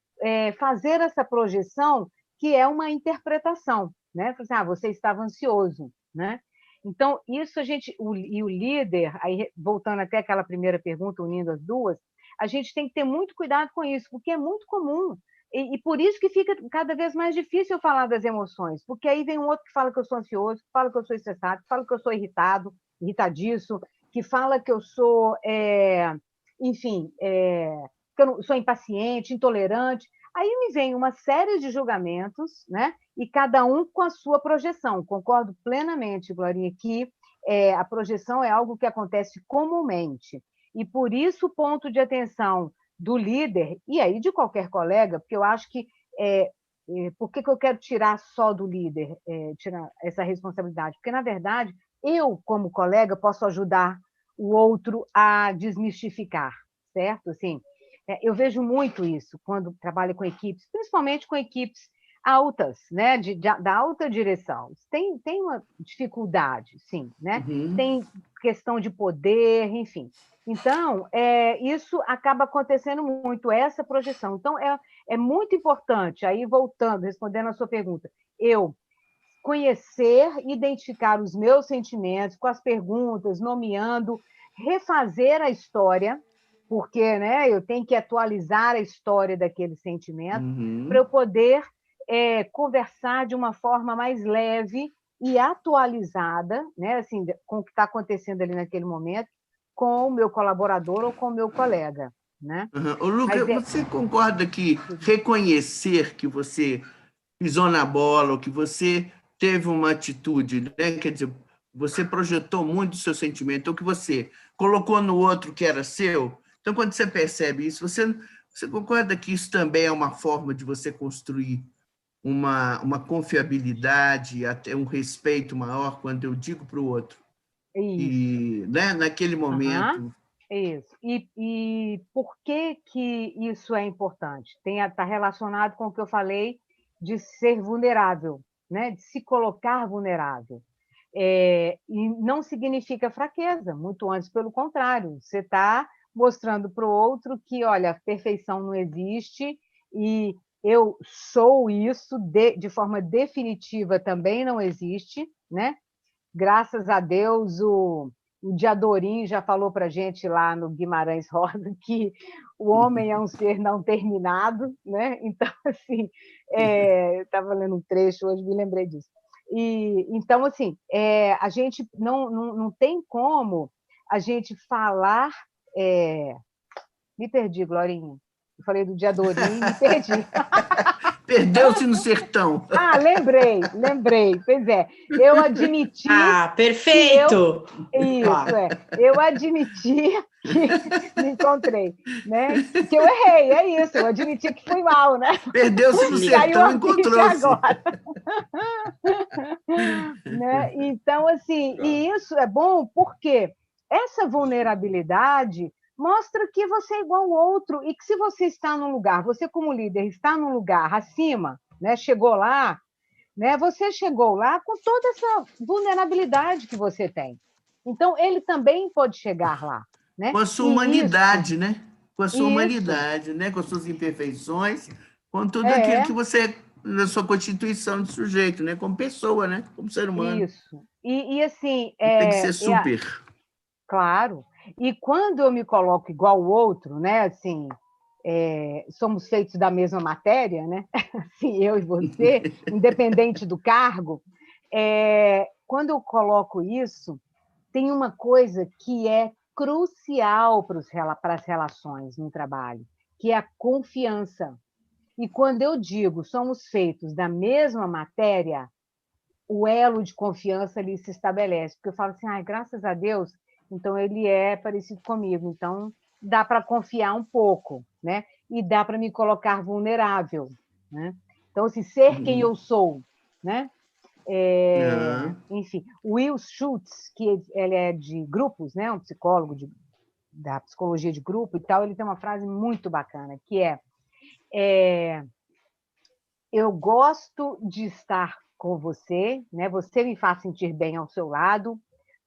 fazer essa projeção que é uma interpretação, né? Assim, você estava ansioso, né? Então, isso e o líder, aí voltando até aquela primeira pergunta, unindo as duas, a gente tem que ter muito cuidado com isso, porque é muito comum. E por isso que fica cada vez mais difícil falar das emoções, porque aí vem um outro que fala que eu sou ansioso, que fala que eu sou estressado, que fala que eu sou irritadiço, que fala que eu sou, enfim, que eu sou impaciente, intolerante. Aí me vem uma série de julgamentos, né? E cada um com a sua projeção. Concordo plenamente, Glorinha, que a projeção é algo que acontece comumente. E por isso o ponto de atenção do líder, e aí de qualquer colega, porque eu acho que... por que eu quero tirar só do líder, tirar essa responsabilidade? Porque, na verdade, eu, como colega, posso ajudar o outro a desmistificar, certo? Assim, eu vejo muito isso quando trabalho com equipes, principalmente com equipes altas, né? Da alta direção. Tem uma dificuldade, sim, né? Uhum. Tem questão de poder, enfim. Então, isso acaba acontecendo muito, essa projeção. Então, é muito importante, aí voltando, respondendo a sua pergunta, eu conhecer, identificar os meus sentimentos com as perguntas, nomeando, refazer a história, porque, né, eu tenho que atualizar a história daquele sentimento para eu poder conversar de uma forma mais leve e atualizada, né, assim, com o que está acontecendo ali naquele momento, com o meu colaborador ou com o meu colega, né? Ô, Luca, você concorda que reconhecer que você pisou na bola, ou que você teve uma atitude, né? Quer dizer, você projetou muito o seu sentimento, ou que você colocou no outro que era seu? Então, quando você percebe isso, você concorda que isso também é uma forma de você construir uma confiabilidade, até um respeito maior, quando eu digo para o outro? E, né, naquele momento... Isso. E por que isso é importante? Está relacionado com o que eu falei de ser vulnerável, né? De se colocar vulnerável. E não significa fraqueza, muito antes, pelo contrário. Você está mostrando para o outro que, olha, perfeição não existe e eu sou isso, de forma definitiva também não existe, né? Graças a Deus, o Diadorim já falou para a gente lá no Guimarães Rosa que o homem é um ser não terminado, né? Então, assim, estava lendo um trecho hoje, me lembrei disso. Então, assim, a gente não tem como a gente falar... Me perdi, Glorinha. Eu falei do Diadorim, me perdi. Perdeu-se no sertão. Lembrei. Pois é, eu admiti... perfeito! Eu admiti que me encontrei, né? Que eu errei, é isso, eu admiti que fui mal, né? Perdeu-se no sertão, encontrou-se. Né? Então, assim, e isso é bom porque essa vulnerabilidade mostra que você é igual ao outro e que se você está num lugar, você como líder está num lugar acima, né? Chegou lá, né? Você chegou lá com toda essa vulnerabilidade que você tem. Então, ele também pode chegar lá, né? Com a sua humanidade, né? Com a sua humanidade, né? Com as suas imperfeições, com tudo aquilo que você, na sua constituição de sujeito, né? Como pessoa, né? Como ser humano. Isso. E assim... tem que ser super. Claro. E quando eu me coloco igual ao outro, né? Assim, somos feitos da mesma matéria, né? Assim, eu e você, independente do cargo. Quando eu coloco isso, tem uma coisa que é crucial para as relações no trabalho, que é a confiança. E quando eu digo somos feitos da mesma matéria, o elo de confiança ali se estabelece. Porque eu falo assim, graças a Deus, então ele é parecido comigo, então dá para confiar um pouco, né? E dá para me colocar vulnerável, né? Então, assim, ser quem eu sou, né? Enfim, Will Schultz, que ele é de grupos, né? Um psicólogo da psicologia de grupo e tal, ele tem uma frase muito bacana, que eu gosto de estar com você, né? Você me faz sentir bem ao seu lado,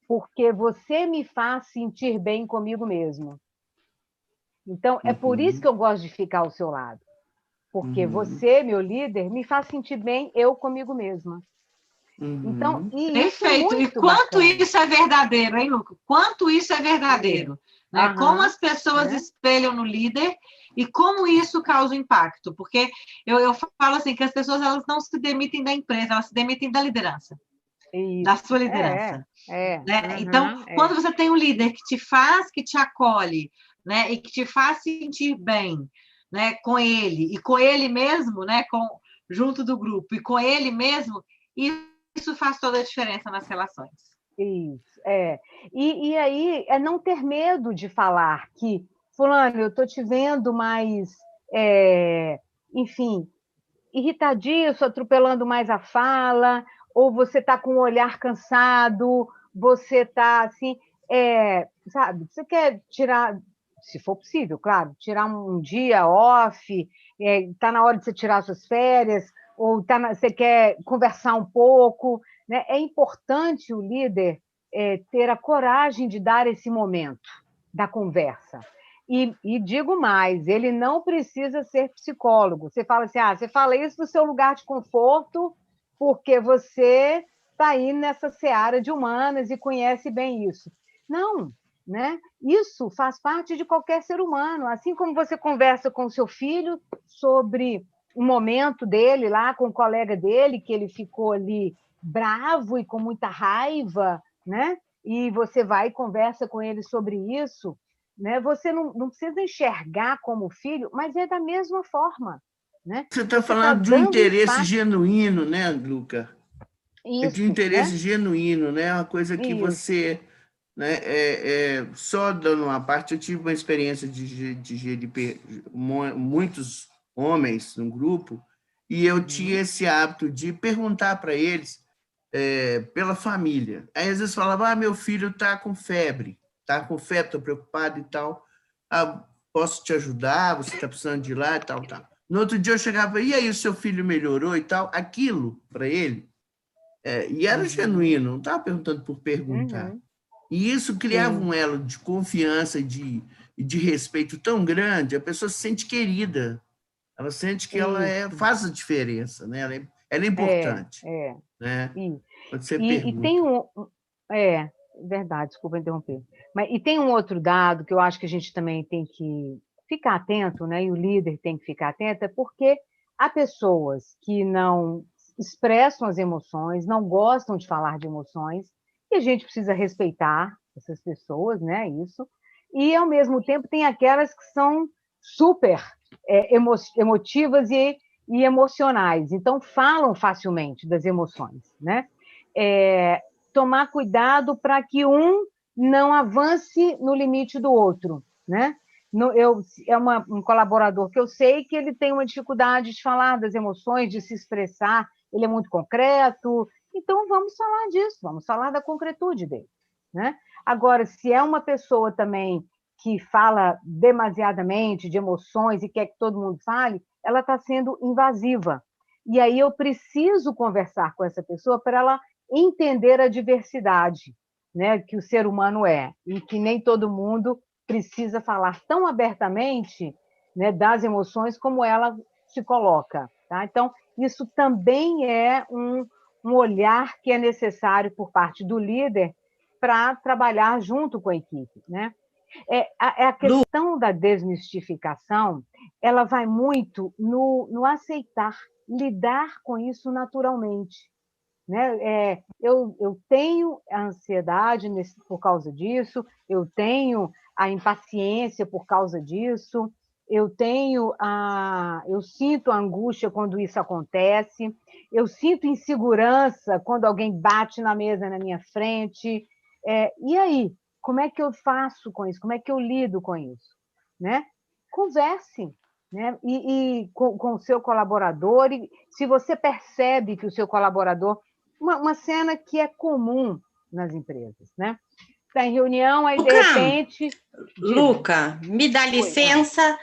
porque você me faz sentir bem comigo mesmo. Então, é por isso que eu gosto de ficar ao seu lado. Porque você, meu líder, me faz sentir bem eu comigo mesma. Então, Perfeito. E quanto isso é verdadeiro, hein, Luca? Quanto isso é verdadeiro. Né? Como as pessoas espelham no líder e como isso causa impacto. Porque eu falo assim, que as pessoas elas não se demitem da empresa, elas se demitem da liderança. Da sua liderança. Né? Então, quando você tem um líder que te faz, que te acolhe, né? E que te faz sentir bem, né? Com ele, e com ele mesmo, né? Junto do grupo, e com ele mesmo, isso faz toda a diferença nas relações. Isso, E aí é não ter medo de falar que, fulano, eu estou te vendo mais, enfim, irritadiço, atropelando mais a fala, ou você está com o olhar cansado, você está assim, sabe, você quer tirar, se for possível, claro, tirar um dia off, está na hora de você tirar suas férias, ou você quer conversar um pouco, né? É importante o líder ter a coragem de dar esse momento da conversa. E digo mais, ele não precisa ser psicólogo. Você fala assim, você fala isso no seu lugar de conforto, porque você está aí nessa seara de humanas e conhece bem isso. Não, né? Isso faz parte de qualquer ser humano. Assim como você conversa com o seu filho sobre um momento dele lá com o colega dele, que ele ficou ali bravo e com muita raiva, né? E você vai e conversa com ele sobre isso, né? Você não precisa enxergar como filho, mas é da mesma forma. Né? Você está falando de um interesse genuíno, né, Luca? Isso, é de um interesse genuíno, né? Uma coisa que você... Né, só dando uma parte, eu tive uma experiência de GDP, muitos homens num grupo, e eu tinha esse hábito de perguntar para eles pela família. Aí, às vezes, falava, meu filho está com febre, estou preocupado e tal, posso te ajudar, você está precisando de ir lá e tal. No outro dia, eu chegava, e aí, o seu filho melhorou e tal? Aquilo, para ele, e era genuíno, não estava perguntando por perguntar. E isso criava um elo de confiança e de respeito tão grande, a pessoa se sente querida, ela sente que ela faz a diferença, né? Ela é importante. Né? Quando você pergunta. E tem verdade, desculpa interromper. E tem um outro dado que eu acho que a gente também tem que ficar atento, né? E o líder tem que ficar atento, é porque há pessoas que não expressam as emoções, não gostam de falar de emoções, e a gente precisa respeitar essas pessoas, né? Isso. E, ao mesmo tempo, tem aquelas que são super emotivas e emocionais, então falam facilmente das emoções, né? Tomar cuidado para que um não avance no limite do outro, né? Um colaborador que eu sei que ele tem uma dificuldade de falar das emoções, de se expressar, ele é muito concreto, então vamos falar disso, vamos falar da concretude dele, né? Agora, se é uma pessoa também que fala demasiadamente de emoções e quer que todo mundo fale, ela está sendo invasiva. E aí eu preciso conversar com essa pessoa para ela entender a diversidade, né, que o ser humano é, e que nem todo mundo precisa falar tão abertamente, né, das emoções como ela se coloca. Tá? Então, isso também é um olhar que é necessário por parte do líder para trabalhar junto com a equipe. Né? A questão da desmistificação, ela vai muito no aceitar, lidar com isso naturalmente. Né? Eu tenho a ansiedade por causa disso, eu tenho a impaciência por causa disso, eu sinto a angústia quando isso acontece, eu sinto insegurança quando alguém bate na mesa na minha frente. E aí? Como é que eu faço com isso? Como é que eu lido com isso? Né? Converse, né? E com o seu colaborador, e se você percebe que o seu colaborador... Uma cena que é comum nas empresas, né? Está em reunião, aí, de repente... Luca, me dá licença.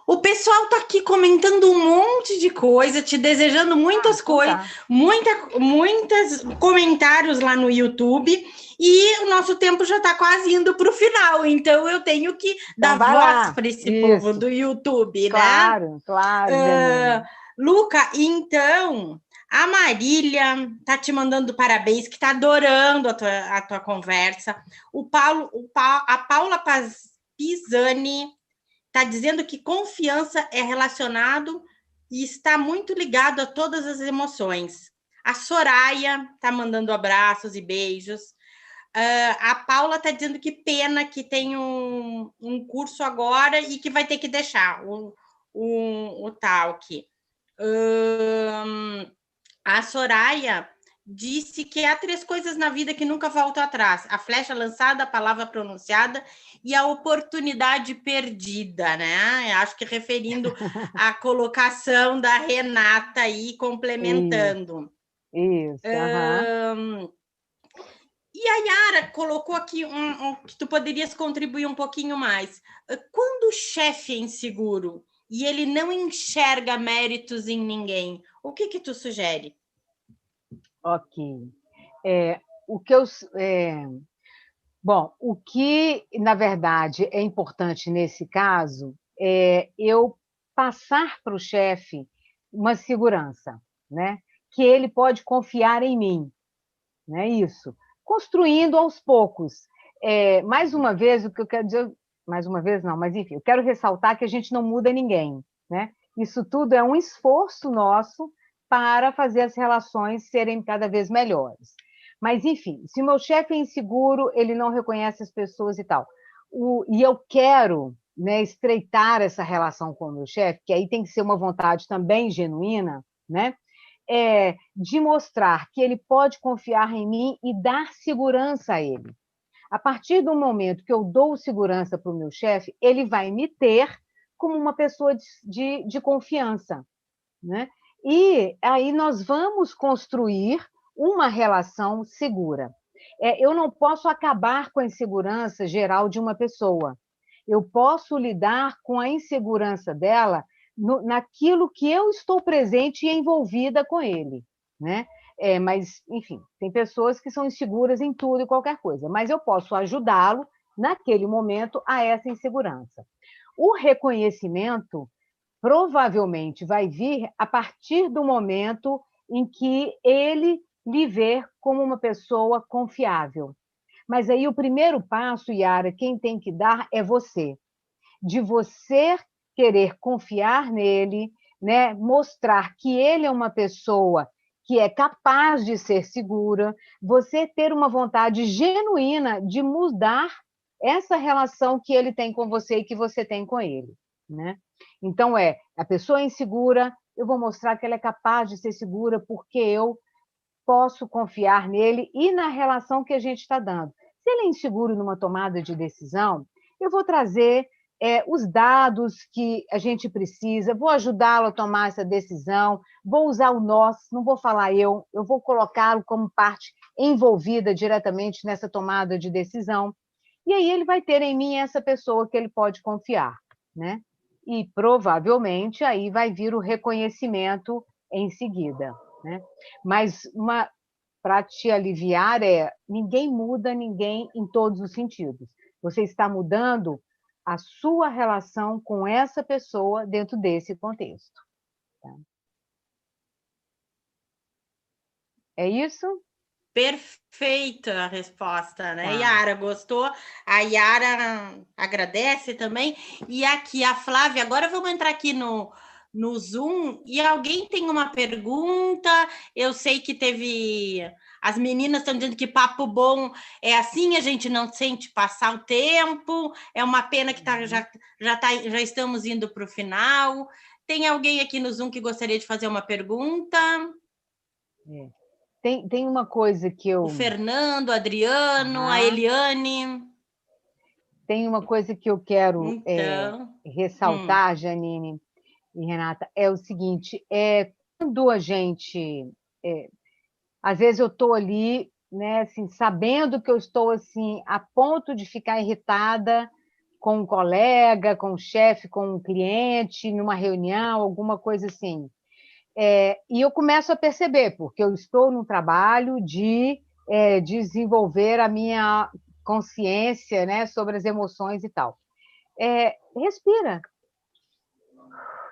O pessoal tá aqui comentando um monte de coisa, te desejando muitas coisas, Tá. muitas comentários lá no YouTube, e o nosso tempo já está quase indo para o final, então eu tenho que dar vai voz lá. para esse Isso. povo do YouTube, né? Claro, Janine. Luca, então, a Marília tá te mandando parabéns, que tá adorando a tua conversa. A Paula Pisani está dizendo que confiança é relacionado e está muito ligado a todas as emoções. A Soraya está mandando abraços e beijos. A Paula está dizendo que pena que tem um curso agora e que vai ter que deixar o talk. A Soraya disse que há 3 coisas na vida que nunca voltam atrás: a flecha lançada, a palavra pronunciada e a oportunidade perdida, né? Acho que referindo à colocação da Renata aí, complementando. Isso. E a Yara colocou aqui que tu poderias contribuir um pouquinho mais. Quando o chefe é inseguro e ele não enxerga méritos em ninguém, o que tu sugere? Ok. Bom, o que, na verdade, é importante nesse caso é eu passar para o chefe uma segurança, né? Que ele pode confiar em mim, né? Isso. Construindo aos poucos. Mais uma vez, o que eu quero dizer... Mais uma vez, não, mas enfim, eu quero ressaltar que a gente não muda ninguém, né? Isso tudo é um esforço nosso para fazer as relações serem cada vez melhores. Mas, enfim, se o meu chefe é inseguro, ele não reconhece as pessoas e tal. E eu quero, né, estreitar essa relação com o meu chefe, que aí tem que ser uma vontade também genuína, né? De mostrar que ele pode confiar em mim e dar segurança a ele. A partir do momento que eu dou segurança para o meu chefe, ele vai me ter como uma pessoa de confiança, né? E aí nós vamos construir uma relação segura. Eu não posso acabar com a insegurança geral de uma pessoa. Eu posso lidar com a insegurança dela naquilo que eu estou presente e envolvida com ele, né? Mas, enfim, tem pessoas que são inseguras em tudo e qualquer coisa, mas eu posso ajudá-lo naquele momento a essa insegurança. O reconhecimento provavelmente vai vir a partir do momento em que ele lhe ver como uma pessoa confiável. Mas aí o primeiro passo, Yara, quem tem que dar é você. De você querer confiar nele, né? Mostrar que ele é uma pessoa que é capaz de ser segura, você ter uma vontade genuína de mudar essa relação que ele tem com você e que você tem com ele, né? Então, a pessoa é insegura, eu vou mostrar que ela é capaz de ser segura porque eu posso confiar nele e na relação que a gente está dando. Se ele é inseguro numa tomada de decisão, eu vou trazer os dados que a gente precisa, vou ajudá-lo a tomar essa decisão, vou usar o nós, não vou falar eu vou colocá-lo como parte envolvida diretamente nessa tomada de decisão. E aí ele vai ter em mim essa pessoa que ele pode confiar, né? E provavelmente aí vai vir o reconhecimento em seguida, né? Mas para te aliviar ninguém muda ninguém em todos os sentidos. Você está mudando a sua relação com essa pessoa dentro desse contexto. Tá? É isso? Perfeita a resposta, né? Tá. Yara, gostou? A Yara agradece também. E aqui, a Flávia, agora vamos entrar aqui no Zoom, e alguém tem uma pergunta. Eu sei que teve... As meninas estão dizendo que papo bom é assim, a gente não sente passar o tempo. É uma pena que já estamos indo para o final. Tem alguém aqui no Zoom que gostaria de fazer uma pergunta? Tem uma coisa que eu... O Fernando, o Adriano, a Eliane. Tem uma coisa que eu quero então, ressaltar, Janine e Renata, é o seguinte, quando a gente... às vezes eu estou ali, né, assim, sabendo que eu estou assim, a ponto de ficar irritada com um colega, com um chefe, com um cliente, numa reunião, alguma coisa assim. E eu começo a perceber, porque eu estou num trabalho de desenvolver a minha consciência, né, sobre as emoções e tal. Respira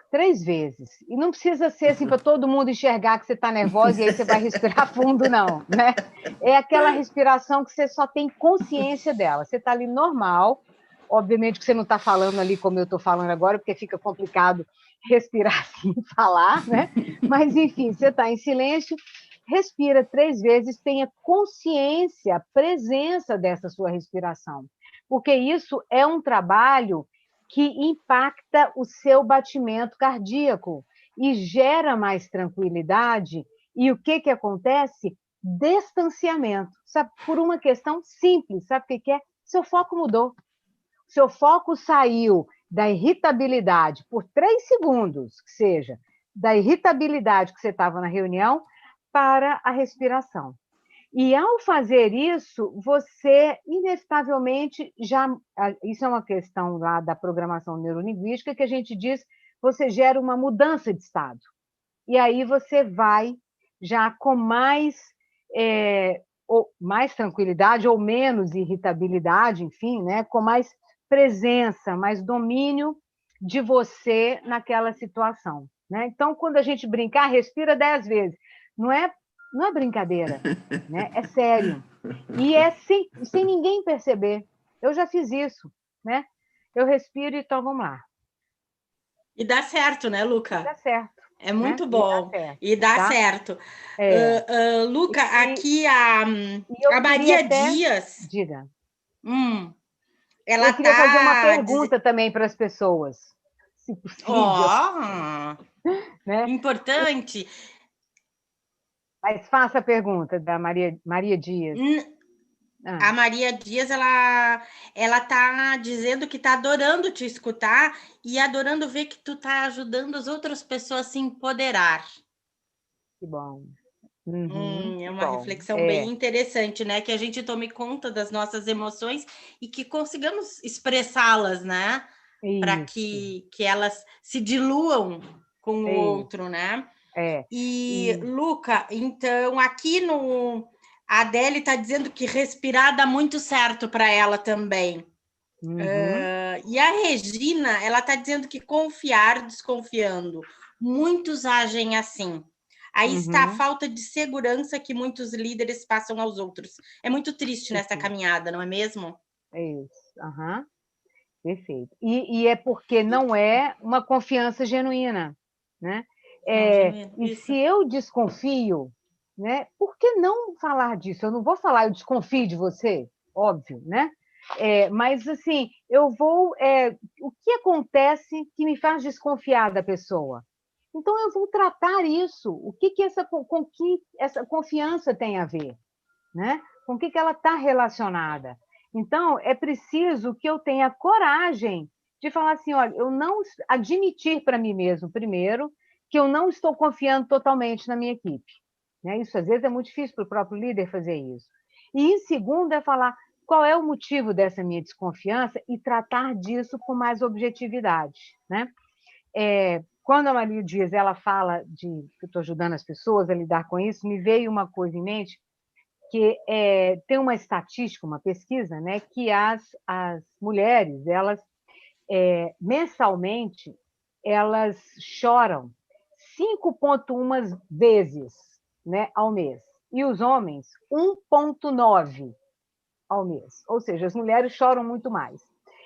3 vezes. E não precisa ser assim para todo mundo enxergar que você está nervosa e aí você vai respirar fundo, não. Né? É aquela respiração que você só tem consciência dela. Você está ali normal. Obviamente que você não está falando ali como eu estou falando agora, porque fica complicado respirar assim e falar, né? Mas, enfim, você está em silêncio, respira 3 vezes, tenha consciência, presença dessa sua respiração. Porque isso é um trabalho que impacta o seu batimento cardíaco e gera mais tranquilidade. E o que acontece? Distanciamento. Sabe? Por uma questão simples. Sabe o que é? Seu foco mudou. Seu foco saiu da irritabilidade por 3 segundos, que seja, da irritabilidade que você estava na reunião, para a respiração. E, ao fazer isso, você, inevitavelmente, isso é uma questão lá da programação neurolinguística, que a gente diz, você gera uma mudança de estado. E aí você vai já com mais tranquilidade, ou menos irritabilidade, enfim, né? Com mais presença, mais domínio de você naquela situação. Né? Então, quando a gente brincar, respira 10 vezes. Não é brincadeira, né? É sério. E é sem ninguém perceber. Eu já fiz isso, né? Eu respiro e então vamos lá. E dá certo, né, Luca? Dá certo. É muito bom. E dá certo. Luca, aqui a Maria Dias... Diga. Eu queria fazer uma pergunta também para as pessoas, se possível. Né? Importante. Mas faça a pergunta da Maria Dias. A Maria Dias, ela está dizendo que está adorando te escutar e adorando ver que tu está ajudando as outras pessoas a se empoderar. Que bom. É uma reflexão bem interessante, né? Que a gente tome conta das nossas emoções e que consigamos expressá-las, né? Para que elas se diluam com o outro, né? Luca, então, aqui a Adele está dizendo que respirar dá muito certo para ela também. E a Regina, ela está dizendo que confiar desconfiando. Muitos agem assim. Aí está a falta de segurança que muitos líderes passam aos outros. É muito triste nessa caminhada, não é mesmo? É isso. Perfeito. E é porque não é uma confiança genuína, né? E se eu desconfio, né? Por que não falar disso? Eu não vou falar, eu desconfio de você, óbvio, né? Mas assim, eu vou. O que acontece que me faz desconfiar da pessoa? Então eu vou tratar isso. Com que essa confiança tem a ver, né? Com que ela está relacionada? Então é preciso que eu tenha coragem de falar assim, olha, eu não admitir para mim mesmo, primeiro, que eu não estou confiando totalmente na minha equipe. Né? Isso, às vezes, é muito difícil para o próprio líder fazer isso. E, em segundo, é falar qual é o motivo dessa minha desconfiança e tratar disso com mais objetividade. Né? Quando a Maria Dias ela fala que eu estou ajudando as pessoas a lidar com isso, me veio uma coisa em mente, que tem uma estatística, uma pesquisa, né, que as mulheres, elas, mensalmente, elas choram 5,1 vezes, né, ao mês. E os homens, 1,9 ao mês. Ou seja, as mulheres choram muito mais.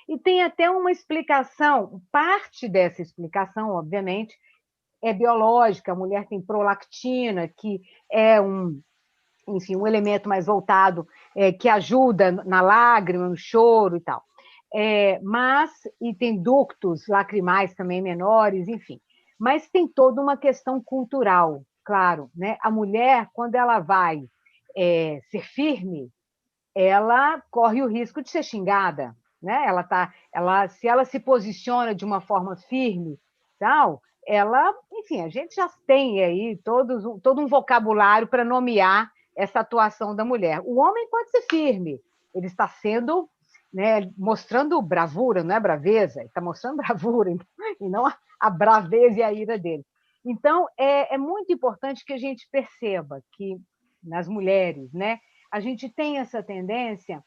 E tem até uma explicação, parte dessa explicação, obviamente, é biológica. A mulher tem prolactina, que é um elemento mais voltado, que ajuda na lágrima, no choro e tal. E tem ductos lacrimais também menores, enfim. Mas tem toda uma questão cultural, claro. Né? A mulher, quando ela vai ser firme, ela corre o risco de ser xingada. Né? Se ela se posiciona de uma forma firme, tal, enfim, a gente já tem aí todo um vocabulário para nomear essa atuação da mulher. O homem pode ser firme, ele está sendo né, mostrando bravura, não é braveza, ele está mostrando bravura, e não a braveza e a ira dele. Então, é muito importante que a gente perceba que, nas mulheres, né, a gente tem essa tendência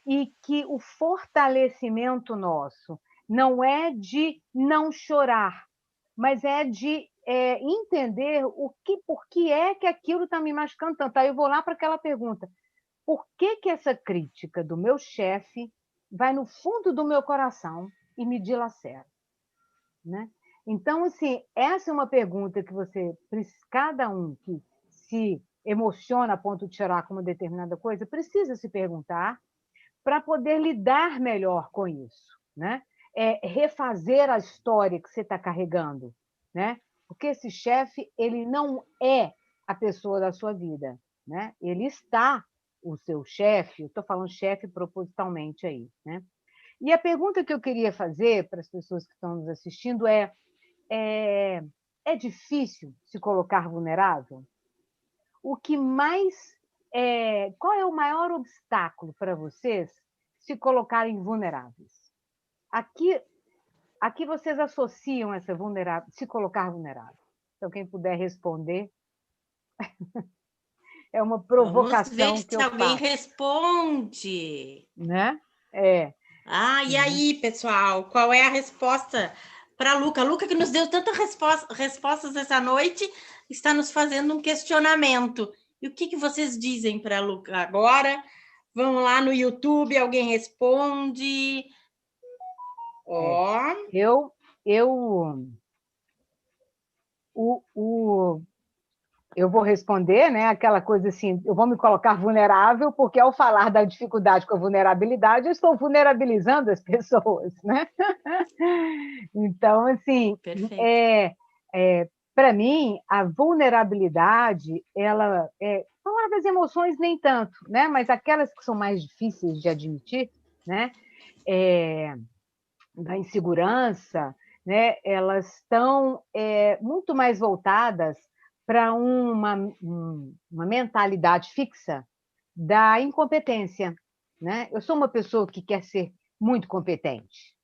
e que o fortalecimento nosso não é de não chorar, mas é de entender por que é que aquilo está me machucando tanto. Aí eu vou lá para aquela pergunta: por que essa crítica do meu chefe vai no fundo do meu coração e me dilacera, né? Então, assim, essa é uma pergunta que cada um que se emociona a ponto de chorar com uma determinada coisa, precisa se perguntar para poder lidar melhor com isso, né? Refazer a história que você está carregando, né? Porque esse chefe, ele não é a pessoa da sua vida, né? Ele está o seu chefe, eu estou falando chefe propositalmente aí, né? E a pergunta que eu queria fazer para as pessoas que estão nos assistindo é difícil se colocar vulnerável? O que mais qual é o maior obstáculo para vocês se colocarem vulneráveis? Aqui vocês associam essa se colocar vulnerável. Então, quem puder responder, é uma provocação Vamos ver que se eu alguém faço, responde. né? E aí, pessoal, qual é a resposta para a Luca? A Luca, que nos deu tantas respostas essa noite, está nos fazendo um questionamento. E o que vocês dizem para a Luca agora? Vamos lá no YouTube, alguém responde. Eu vou responder, né? Aquela coisa assim, eu vou me colocar vulnerável, porque ao falar da dificuldade com a vulnerabilidade, eu estou vulnerabilizando as pessoas, né? Então, assim, para mim, a vulnerabilidade, ela falar das emoções nem tanto, né? Mas aquelas que são mais difíceis de admitir, né? Da insegurança, né? Elas estão muito mais voltadas para uma mentalidade fixa da incompetência, né? Eu sou uma pessoa que quer ser muito competente,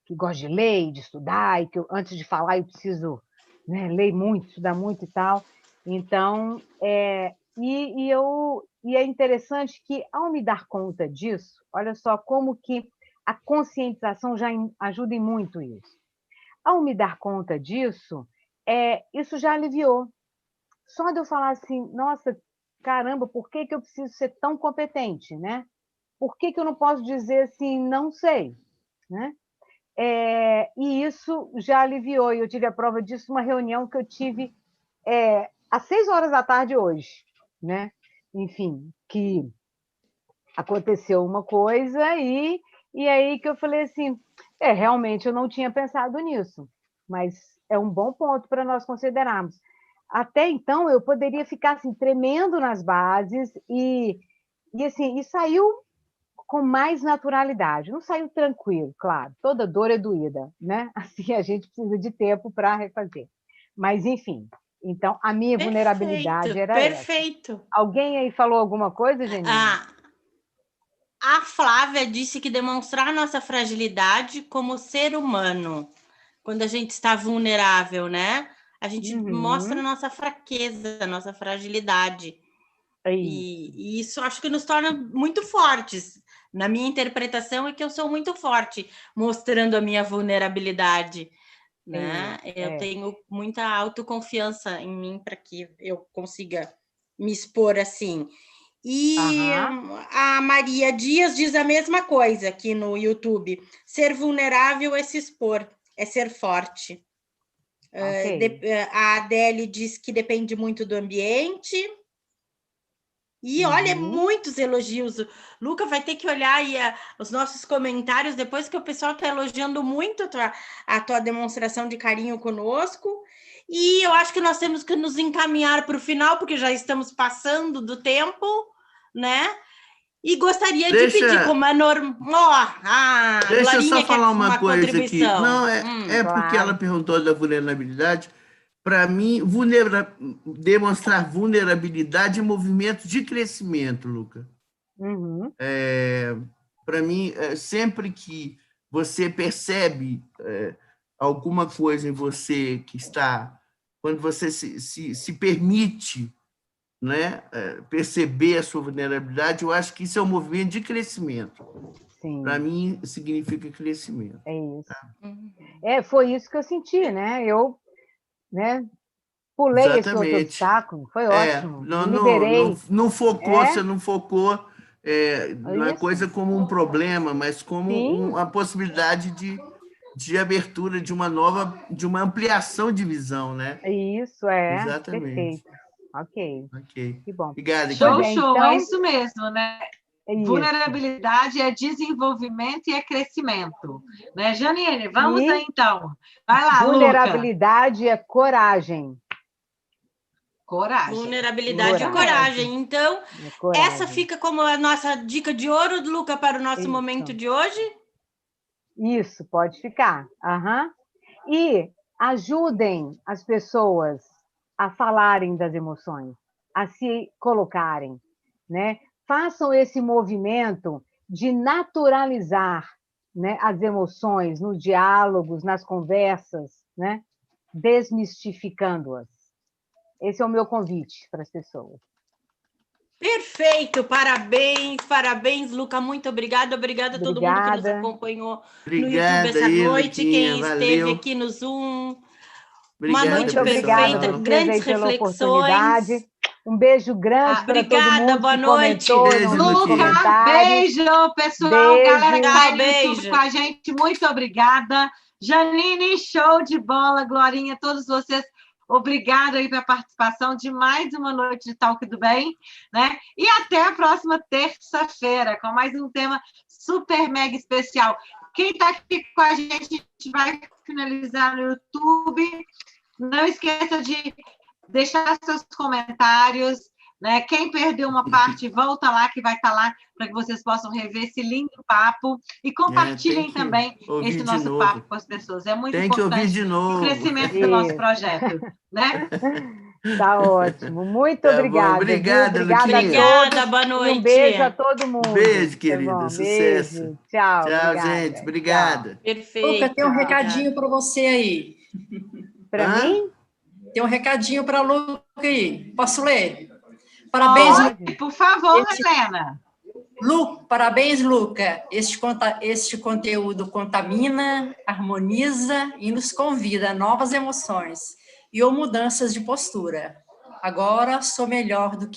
que gosta de ler, de estudar, e que antes de falar eu preciso, né, ler muito, estudar muito e tal. Então, e é interessante que, ao me dar conta disso, olha só como que a conscientização já ajuda em muito isso. Ao me dar conta disso, isso já aliviou. Só de eu falar assim, nossa, caramba, por que eu preciso ser tão competente, né? Por que eu não posso dizer assim, não sei, né? E isso já aliviou. E eu tive a prova disso numa reunião que eu tive às 6 horas da tarde hoje, né? Enfim, que aconteceu uma coisa e aí que eu falei assim, realmente eu não tinha pensado nisso, mas é um bom ponto para nós considerarmos. Até então, eu poderia ficar assim, tremendo nas bases e saiu com mais naturalidade. Não saiu tranquilo, claro. Toda dor é doída, né? Assim, a gente precisa de tempo para refazer. Mas, enfim. Então, a minha vulnerabilidade era perfeito. essa. Alguém aí falou alguma coisa, Janine? A Flávia disse que demonstrar nossa fragilidade como ser humano, quando a gente está vulnerável, né? A gente mostra a nossa fraqueza, a nossa fragilidade. E isso acho que nos torna muito fortes. Na minha interpretação é que eu sou muito forte, mostrando a minha vulnerabilidade, né? Eu tenho muita autoconfiança em mim para que eu consiga me expor assim. E a Maria Dias diz a mesma coisa aqui no YouTube. Ser vulnerável é se expor, é ser forte. A Adele diz que depende muito do ambiente. E olha, muitos elogios. Luca vai ter que olhar aí os nossos comentários depois, que o pessoal está elogiando muito a tua demonstração de carinho conosco. E eu acho que nós temos que nos encaminhar para o final, porque já estamos passando do tempo, né? E gostaria de pedir, como é normal. Deixa eu só falar uma coisa aqui. Não, porque claro. ela perguntou da vulnerabilidade. Para mim, demonstrar vulnerabilidade é movimento de crescimento, Luca. para mim, sempre que você percebe alguma coisa em você que está... Quando você se permite, né, perceber a sua vulnerabilidade, eu acho que isso é um movimento de crescimento. Para mim, significa crescimento. É isso. Foi isso que eu senti, né? Eu, né, pulei esse outro obstáculo, foi ótimo. Não focou, você não focou na coisa como um problema, mas como uma possibilidade de abertura de uma ampliação de visão, né? Isso, Exatamente. Perfeito. Ok. Que bom. Obrigado. Show, então, é isso mesmo, né? Vulnerabilidade é desenvolvimento e é crescimento. Né, Janine? Vamos aí, então. Vai lá, vulnerabilidade é coragem. Coragem. Vulnerabilidade e coragem. Então, essa fica como a nossa dica de ouro, Luca, para o nosso momento de hoje? Isso, pode ficar. E ajudem as pessoas a falarem das emoções, a se colocarem, né? Façam esse movimento de naturalizar, né, as emoções nos diálogos, nas conversas, né? Desmistificando-as. Esse é o meu convite para as pessoas. Perfeito, parabéns, Luca, muito obrigada. Obrigada a todo mundo que nos acompanhou no YouTube essa noite, quem esteve aqui no Zoom. Uma noite perfeita, grandes reflexões. Um beijo grande para todo mundo boa que noite. comentou. Luca, beijo, pessoal. Beijo. Galera que está no YouTube com a gente, muito obrigada. Janine, show de bola. Glorinha, todos vocês, obrigada aí pela participação de mais uma noite de Talk do Bem, né? E até a próxima terça-feira, com mais um tema super mega especial. Quem está aqui com a gente vai finalizar no YouTube. Não esqueça de deixar seus comentários, né? Quem perdeu uma parte, volta lá, que vai estar lá, para que vocês possam rever esse lindo papo. E compartilhem também esse nosso papo com as pessoas. É muito importante o crescimento do nosso projeto, né? Tá ótimo. Muito obrigada. Obrigada, Obrigada, boa noite. E um beijo a todo mundo. Beijo, querida. Sucesso. Beijo. Tchau. Tchau, gente. Obrigada. Perfeito. Luca, tem um recadinho para você aí. Para mim? Tem um recadinho para a Luca aí. Posso ler? Parabéns, por favor, Helena. Parabéns, Luca. Este conteúdo contamina, harmoniza e nos convida a novas emoções e ou mudanças de postura. Agora sou melhor do que